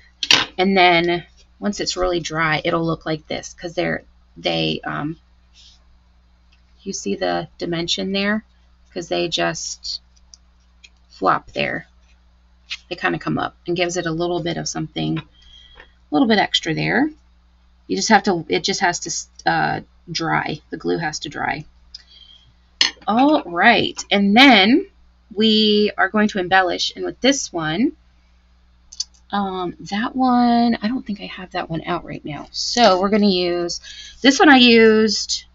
Speaker 1: And then once it's really dry, it'll look like this because you see the dimension there? Because they just flop there. They kind of come up and gives it a little bit of something, a little bit extra there. You just have to, it just has to dry. The glue has to dry. All right, and then we are going to embellish, and with this one, that one, I don't think I have that one out right now. So we're going to use, this one I used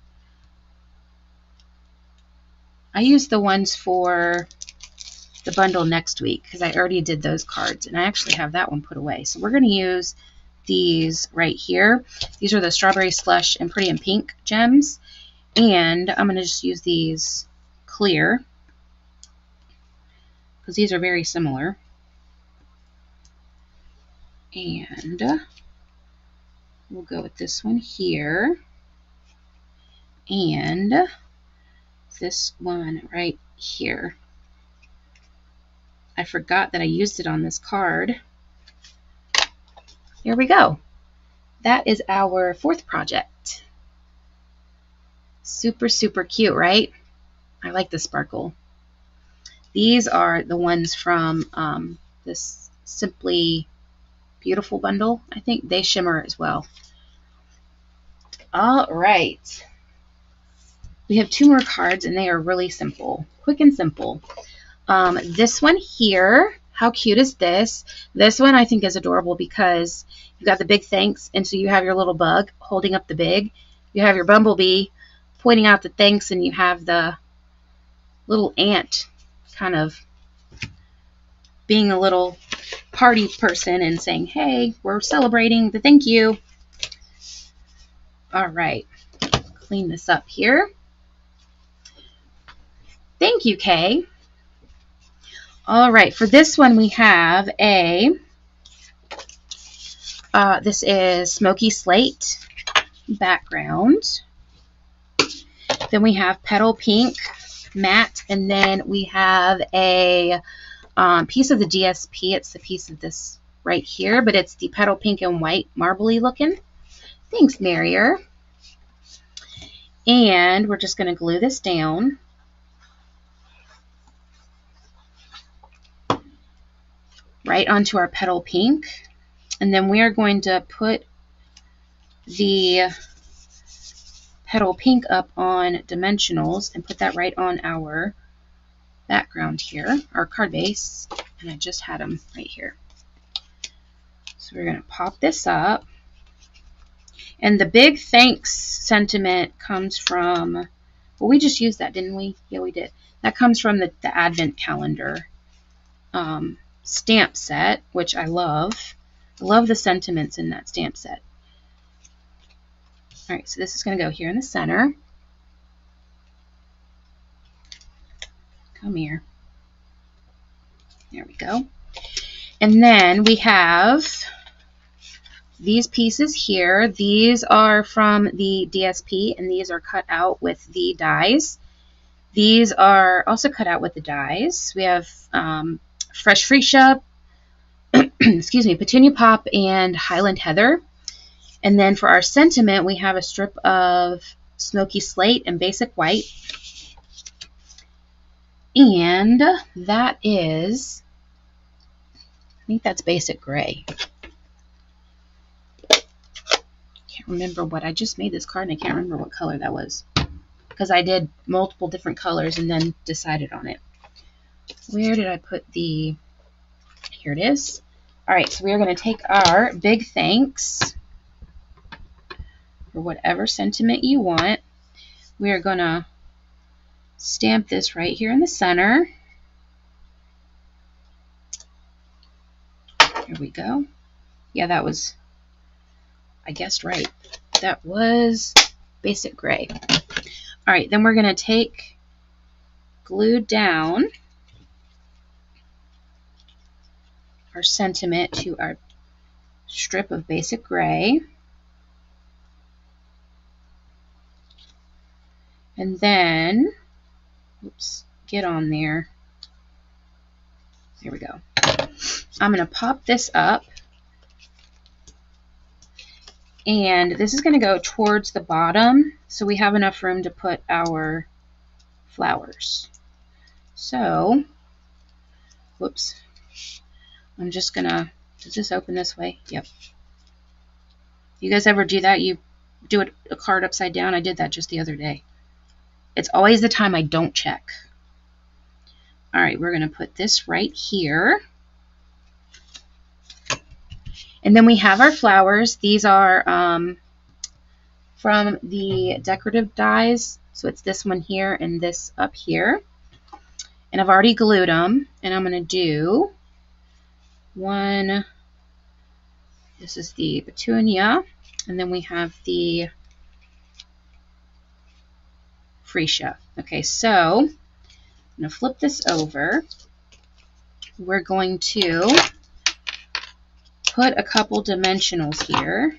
Speaker 1: the ones for the bundle next week because I already did those cards, and I actually have that one put away. So we're going to use these right here. These are the Strawberry Slush and Pretty in Pink gems, and I'm going to just use these clear because these are very similar. And we'll go with this one here and this one right here. I forgot that I used it on this card. Here we go. That is our fourth project. Super, super cute, right? I like the sparkle. These are the ones from this Simply Beautiful bundle. I think they shimmer as well. All right. We have two more cards, and they are really simple. Quick and simple. This one here, how cute is this? This one I think is adorable because you've got the big thanks, and so you have your little bug holding up the big. You have your bumblebee pointing out the thanks, and you have the little ant kind of being a little party person and saying, hey, we're celebrating the thank you. All right, clean this up here. Thank you, Kay. All right, for this one we have a, this is Smoky Slate background. Then we have Petal Pink matte, and then we have a piece of the DSP. It's the piece of this right here, but it's the Petal Pink and white marbly looking. Thanks, Marrier. And we're just going to glue this down. Right onto our Petal Pink. And then we are going to put the Petal Pink up on dimensionals and put that right on our background here, our card base, and I just had them right here. So we're going to pop this up, and the big thanks sentiment comes from, well, we just used that, didn't we? Yeah, we did. That comes from the Advent calendar stamp set, which I love. I love the sentiments in that stamp set. All right, so this is going to go here in the center. Come here. There we go. And then we have these pieces here. These are from the DSP, and these are cut out with the dies. These are also cut out with the dies. We have Fresh Freesia, excuse me, Petunia Pop, and Highland Heather. And then for our sentiment, we have a strip of Smoky Slate and Basic White. And that is, I think that's Basic Gray. Can't remember what, I just made this card and I can't remember what color that was. Because I did multiple different colors and then decided on it. Where did I put the, here it is. All right, so we are going to take our big thanks for whatever sentiment you want. We are going to stamp this right here in the center. Here we go. Yeah, that was, I guessed right. That was basic gray. All right, then we're going to take, glue down our sentiment to our strip of basic gray. And then, oops, get on there. There we go. I'm going to pop this up. And this is going to go towards the bottom so we have enough room to put our flowers. So, whoops. I'm just going to, does this open this way? Yep. You guys ever do that? You do a card upside down? I did that just the other day. It's always the time I don't check. All right, we're going to put this right here. And then we have our flowers. These are from the decorative dies. So it's this one here and this up here. And I've already glued them. And I'm going to do one. This is the petunia. And then we have the freesia. Okay, so I'm going to flip this over. We're going to put a couple dimensionals here.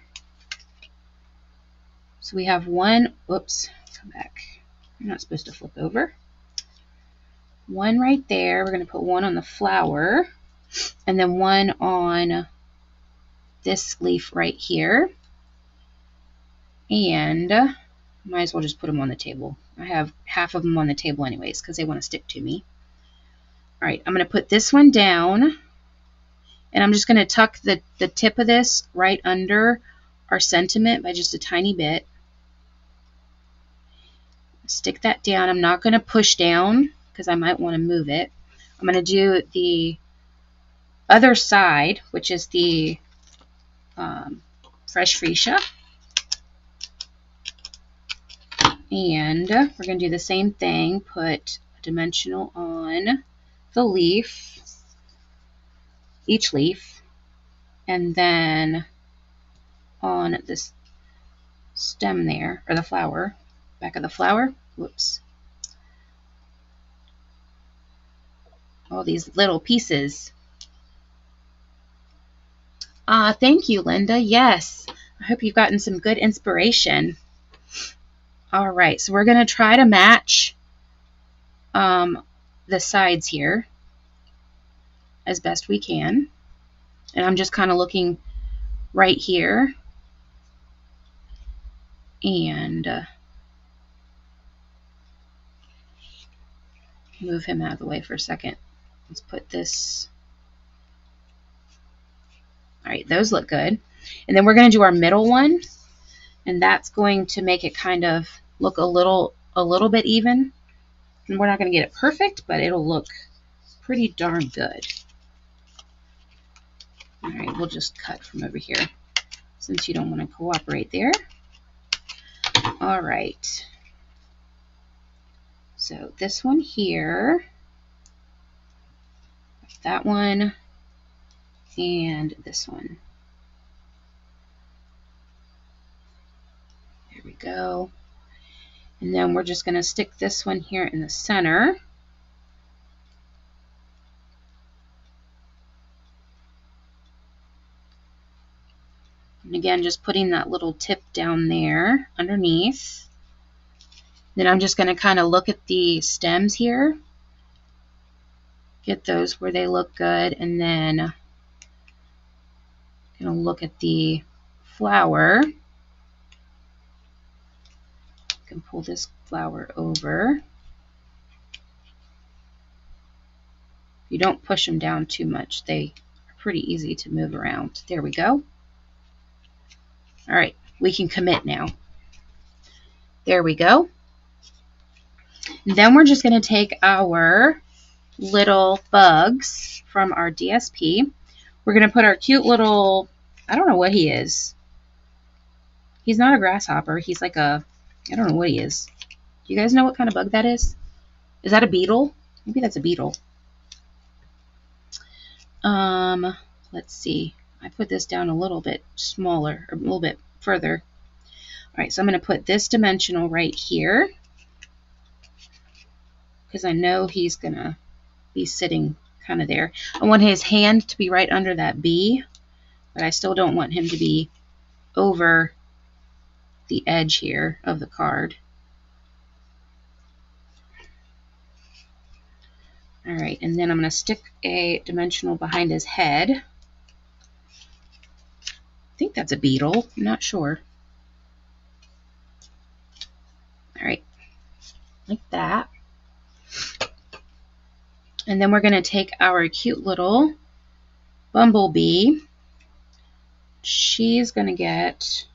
Speaker 1: So we have one, whoops, come back. You're not supposed to flip over. One right there. We're going to put one on the flower. And then one on this leaf right here. And might as well just put them on the table. I have half of them on the table anyways because they want to stick to me. All right, I'm going to put this one down. And I'm just going to tuck the tip of this right under our sentiment by just a tiny bit. Stick that down. I'm not going to push down because I might want to move it. I'm going to do the other side, which is the fresh freesia. And we're going to do the same thing. Put a dimensional on the leaf, each leaf, and then on this stem there, or the flower, back of the flower. Whoops. All these little pieces. Thank you, Linda. Yes. I hope you've gotten some good inspiration. All right, so we're going to try to match the sides here as best we can. And I'm just kind of looking right here. And move him out of the way for a second. Let's put this. All right, those look good. And then we're going to do our middle one. And that's going to make it kind of look a little bit even. And we're not going to get it perfect, but it'll look pretty darn good. All right, we'll just cut from over here since you don't want to cooperate there. All right. So this one here, that one, and this one. There we go. And then we're just going to stick this one here in the center. And again, just putting that little tip down there underneath. Then I'm just going to kind of look at the stems here. Get those where they look good. And then I'm going to look at the flower. Can pull this flower over. You don't push them down too much. They are pretty easy to move around. There we go. All right, we can commit now. There we go. And then we're just going to take our little bugs from our DSP. We're going to put our cute little, I don't know what he is. He's not a grasshopper. He's like a, I don't know what he is. Do you guys know what kind of bug that is? Is that a beetle? Maybe that's a beetle. Let's see. I put this down a little bit smaller, or a little bit further. All right, so I'm going to put this dimensional right here because I know he's going to be sitting kind of there. I want his hand to be right under that B, but I still don't want him to be over the edge here of the card. All right, and then I'm going to stick a dimensional behind his head. I think that's a beetle. I'm not sure. All right, like that. And then we're going to take our cute little bumblebee. She's going to get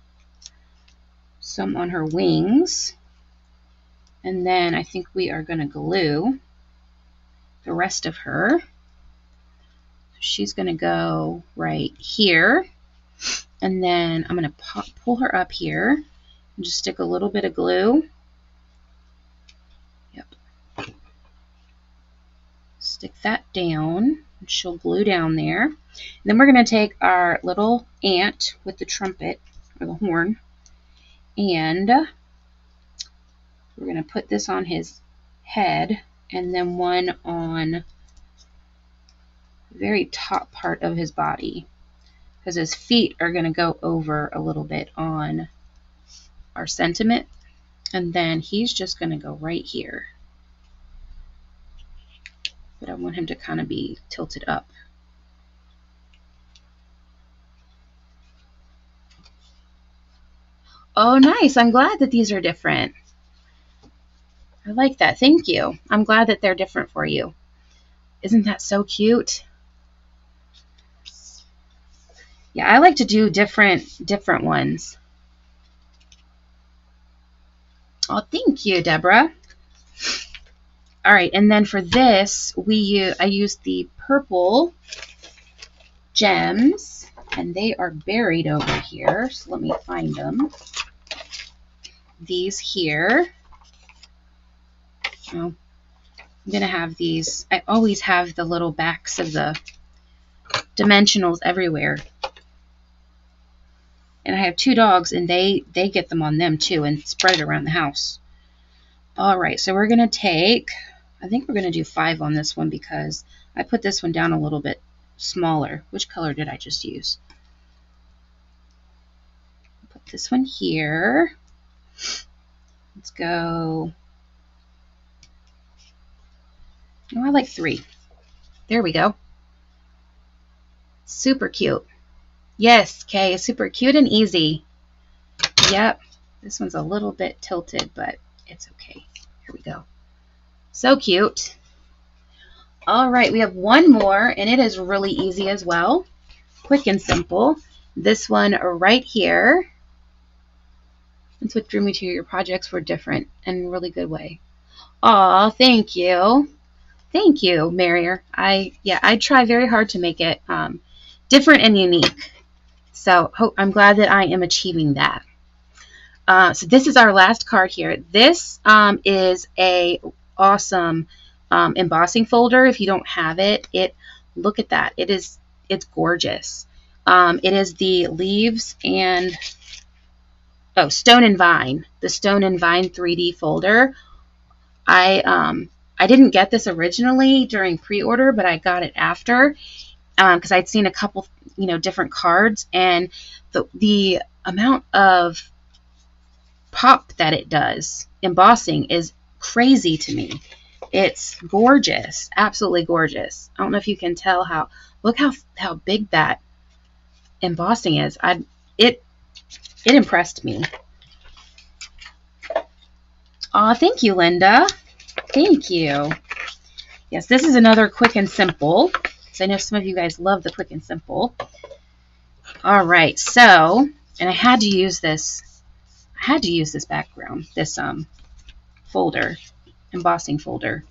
Speaker 1: some on her wings. And then I think we are going to glue the rest of her. She's going to go right here. And then I'm going to pull her up here and just stick a little bit of glue. Yep. Stick that down, and she'll glue down there. And then we're going to take our little ant with the trumpet, or the horn, and we're going to put this on his head, and then one on the very top part of his body, because his feet are going to go over a little bit on our sentiment, and then he's just going to go right here. But I want him to kind of be tilted up. Oh, nice. I'm glad that these are different. I like that. Thank you. I'm glad that they're different for you. Isn't that so cute? Yeah, I like to do different ones. Oh, thank you, Deborah. All right, and then for this, I used the purple gems, and they are buried over here. So let me find them. These here. Oh, I'm going to have these. I always have the little backs of the dimensionals everywhere. And I have 2 dogs, and they get them on them too and spread it around the house. All right, so we're going to take, I think we're going to do 5 on this one because I put this one down a little bit smaller. Which color did I just use? Put this one here. Let's go. Oh, I like 3. There we go. Super cute. Yes, Kay, super cute and easy. Yep. This one's a little bit tilted, but it's okay. Here we go. So cute. All right, we have one more, and it is really easy as well. Quick and simple. This one right here. That's what drew me to your projects were different in a really good way. Aw, thank you. Thank you, Marier. I try very hard to make it different and unique. So I'm glad that I am achieving that. So this is our last card here. This is a awesome embossing folder. If you don't have it, look at that. It's gorgeous. It is the leaves and Stone and Vine. The Stone and Vine 3D folder. I didn't get this originally during pre-order, but I got it after because I'd seen a couple, different cards, and the amount of pop that it does, embossing, is crazy to me. It's gorgeous, absolutely gorgeous. I don't know if you can tell look how big that embossing is. It impressed me. Aw, thank you, Linda. Thank you. Yes, this is another quick and simple. So I know some of you guys love the quick and simple. All right, so, and I had to use this background, this folder, embossing folder.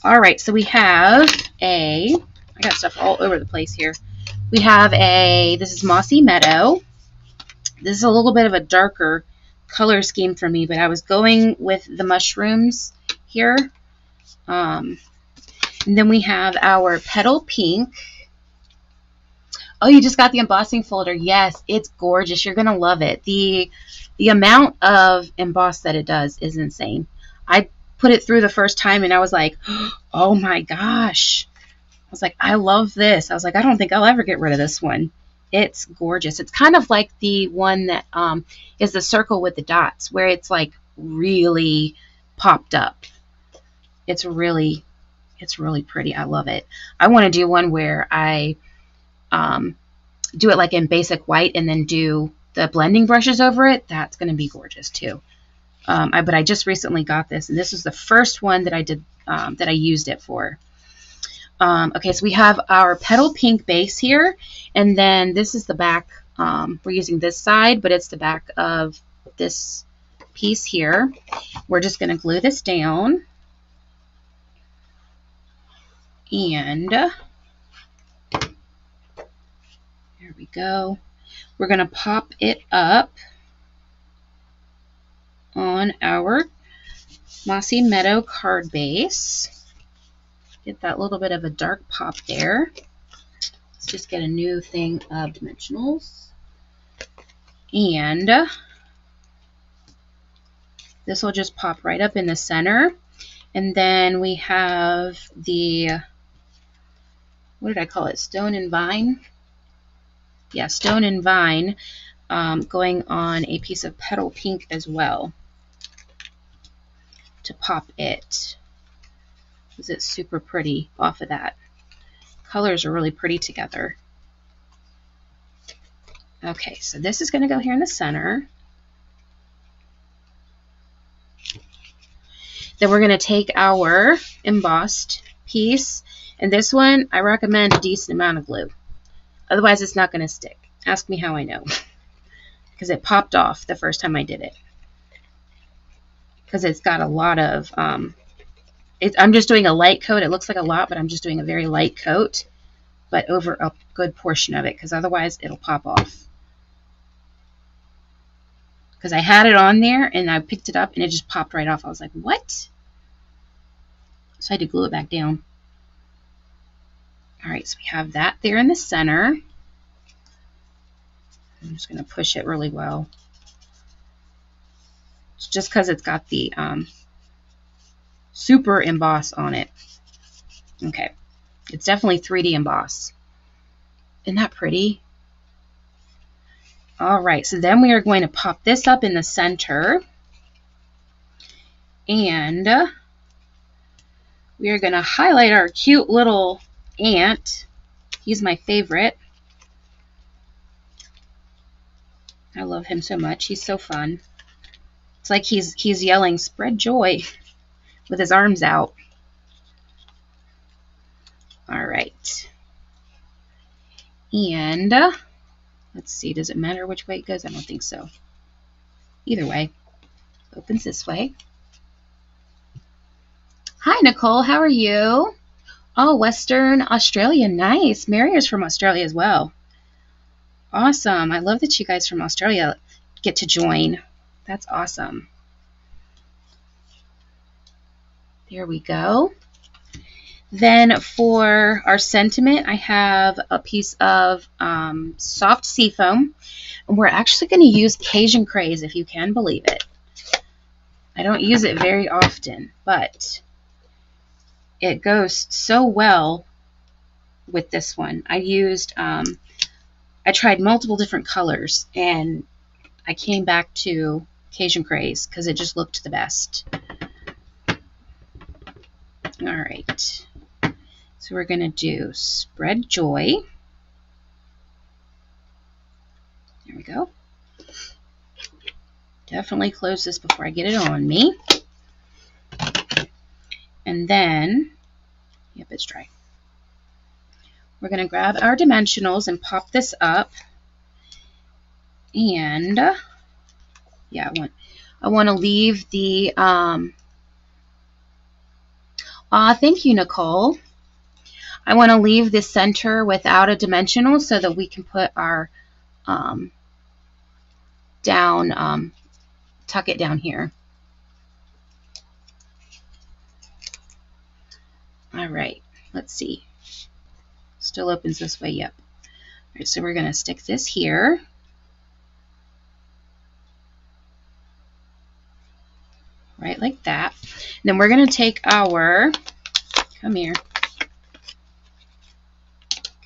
Speaker 1: All right, so we have I got stuff all over the place here. We have this is Mossy Meadow. This is a little bit of a darker color scheme for me, but I was going with the mushrooms here. And then we have our Petal Pink. Oh, you just got the embossing folder. Yes, it's gorgeous. You're going to love it. The amount of emboss that it does is insane. I put it through the first time and I was like, oh my gosh. I was like, I love this. I was like, I don't think I'll ever get rid of this one. It's gorgeous. It's kind of like the one that is the circle with the dots, where it's like really popped up. It's really pretty. I love it. I want to do one where I do it like in basic white and then do the blending brushes over it. That's going to be gorgeous too. But I just recently got this, and this was the first one that I did that I used it for. Okay, so we have our petal pink base here, and then this is the back. We're using this side, but it's the back of this piece here. We're just going to glue this down, and there we go. We're going to pop it up on our Mossy Meadow card base. Get that little bit of a dark pop there. Let's just get a new thing of dimensionals. And this will just pop right up in the center. And then we have the, what did I call it? Stone and Vine? Yeah, Stone and Vine going on a piece of petal pink as well to pop it. Because it's super pretty off of that. Colors are really pretty together. Okay, so this is going to go here in the center. Then we're going to take our embossed piece, and this one I recommend a decent amount of glue. Otherwise it's not going to stick. Ask me how I know. Because it popped off the first time I did it. Because it's got a lot of I'm just doing a light coat. It looks like a lot, but I'm just doing a very light coat, but over a good portion of it, because otherwise it'll pop off. Because I had it on there, and I picked it up, and it just popped right off. I was like, what? So I had to glue it back down. All right, so we have that there in the center. I'm just going to push it really well. It's just because it's got the super emboss on it. Okay, it's definitely 3D emboss. Isn't that pretty? All right, so then we are going to pop this up in the center, and we are going to highlight our cute little ant. He's my favorite. I love him so much. He's so fun. It's like he's yelling, "Spread joy," with his arms out. All right. And let's see, does it matter which way it goes? I don't think so. Either way, opens this way. Hi, Nicole. How are you? Oh, Western Australia. Nice. Mary is from Australia as well. Awesome. I love that you guys from Australia get to join. That's awesome. There we go. Then for our sentiment, I have a piece of soft seafoam. And we're actually going to use Cajun Craze, if you can believe it. I don't use it very often, but it goes so well with this one. I tried multiple different colors, and I came back to Cajun Craze because it just looked the best. All right. So we're going to do Spread Joy. There we go. Definitely close this before I get it on me. And then, yep, it's dry. We're going to grab our dimensionals and pop this up. And, yeah, I want to leave the, thank you, Nicole. I want to leave the center without a dimensional so that we can put our tuck it down here. All right, let's see. Still opens this way, yep. right, so we're going to stick this here. Right, like that. And then we're going to take our, come here,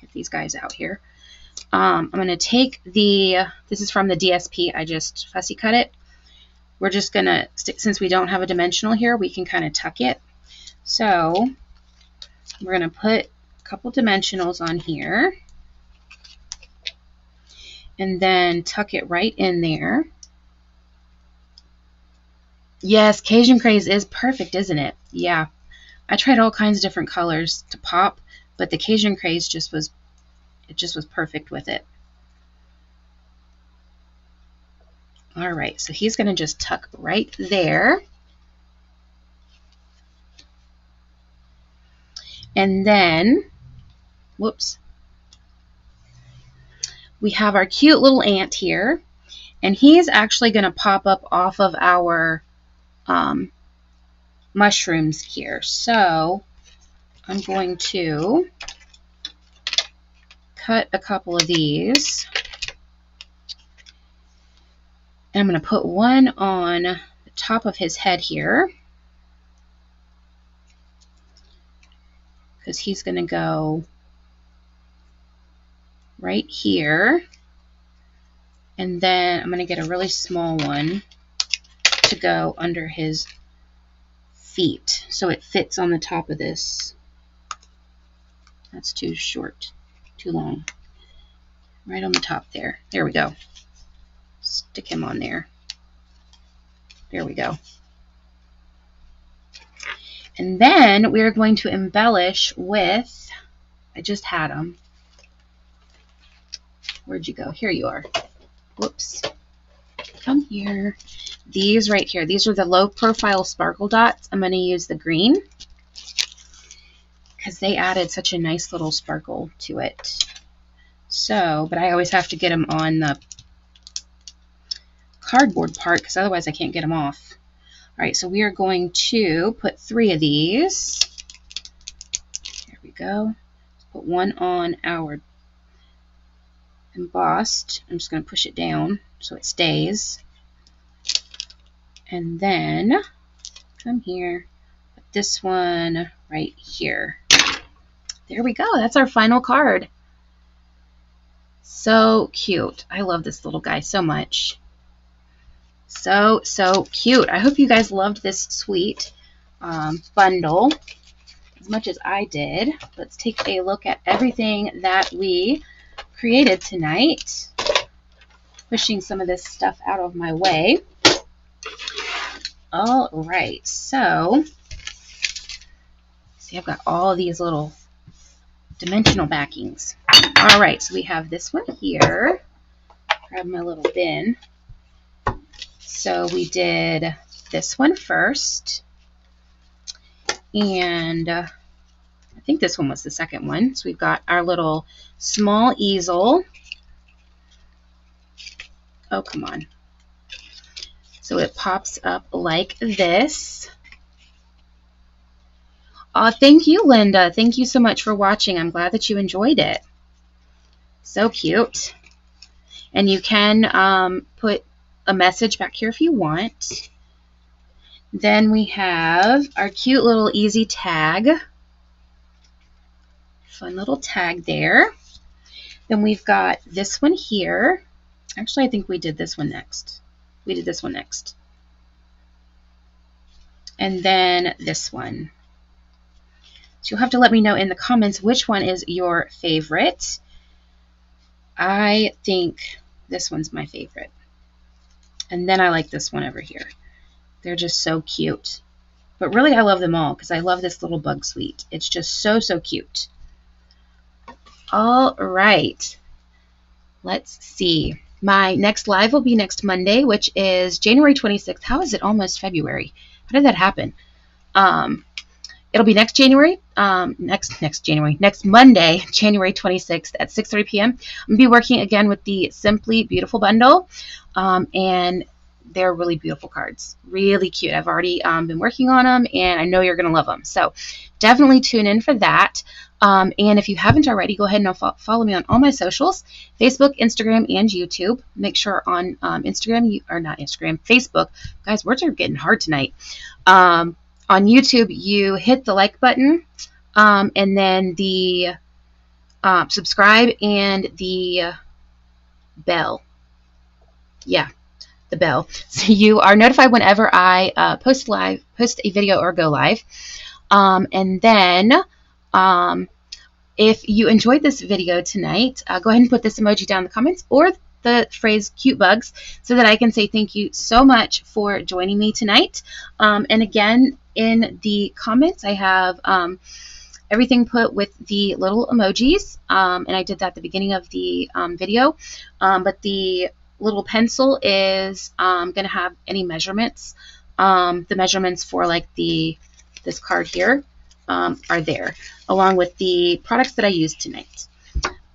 Speaker 1: get these guys out here. I'm going to take this is from the DSP, I just fussy cut it. We're just going to, since we don't have a dimensional here, we can kind of tuck it. So we're going to put a couple dimensionals on here. And then tuck it right in there. Yes, Cajun Craze is perfect, isn't it? Yeah. I tried all kinds of different colors to pop, but the Cajun Craze just was perfect with it. All right, so he's going to just tuck right there. And then, whoops, we have our cute little ant here, and he's actually going to pop up off of our mushrooms here. So I'm going to cut a couple of these, and I'm going to put one on the top of his head here, because he's going to go right here. And then I'm going to get a really small one to go under his feet so it fits on the top of this. That's too short, too long. Right on the top there. There we go. Stick him on there. There we go. And then we're going to embellish with, I just had them. Where'd you go? Here you are. Whoops. Come here. These right here. These are the low profile sparkle dots. I'm going to use the green because they added such a nice little sparkle to it. So, but I always have to get them on the cardboard part because otherwise I can't get them off. All right, so we are going to put 3 of these. There we go. Put one on our embossed. I'm just going to push it down so it stays. And then come here, put this one right here. There we go. That's our final card. So cute. I love this little guy so much. So cute. I hope you guys loved this sweet bundle as much as I did. Let's take a look at everything that we created tonight. Pushing some of this stuff out of my way. All right, so see, I've got all these little dimensional backings. All right, so we have this one here. Grab my little bin. So we did this one first, and I think this one was the second one. So we've got our little small easel. Oh, come on. So it pops up like this. Thank you, Linda. Thank you so much for watching. I'm glad that you enjoyed it. So cute. And you can put a message back here if you want. Then we have our cute little easy tag. Fun little tag there. Then we've got this one here. Actually, I think we did this one next. We did this one next. And then this one. So you'll have to let me know in the comments which one is your favorite. I think this one's my favorite. And then I like this one over here. They're just so cute. But really, I love them all because I love this little bug suite. It's just so cute. All right. Let's see. My next live will be next Monday, which is January 26th. How is it almost February? How did that happen? It'll be next January, next Monday, January 26th at 6:30 p.m. I'm going to be working again with the Simply Beautiful bundle. And they're really beautiful cards. Really cute. I've already been working on them, and I know you're going to love them. So definitely tune in for that. And if you haven't already, go ahead and follow me on all my socials, Facebook, Instagram, and YouTube. Make sure on Facebook. Guys, words are getting hard tonight. On YouTube, you hit the like button, and then the subscribe and the bell. Yeah, the bell. So you are notified whenever I post a video or go live. And then if you enjoyed this video tonight, go ahead and put this emoji down in the comments or the phrase cute bugs so that I can say thank you so much for joining me tonight. And again, in the comments, I have everything put with the little emojis, and I did that at the beginning of the video, but the little pencil is going to have any measurements. The measurements for like this card here are there, along with the products that I used tonight.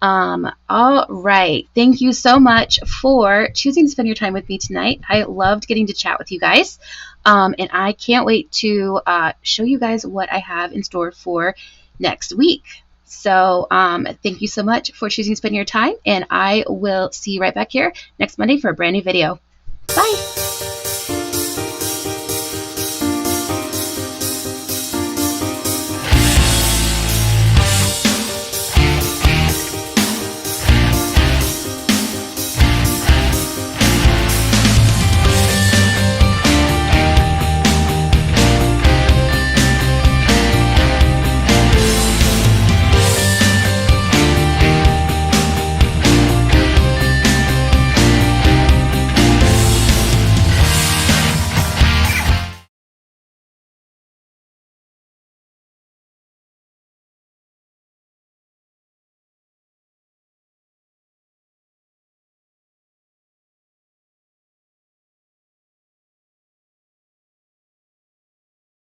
Speaker 1: All right. Thank you so much for choosing to spend your time with me tonight. I loved getting to chat with you guys. And I can't wait to show you guys what I have in store for next week. So thank you so much for choosing to spend your time, and I will see you right back here next Monday for a brand new video. Bye.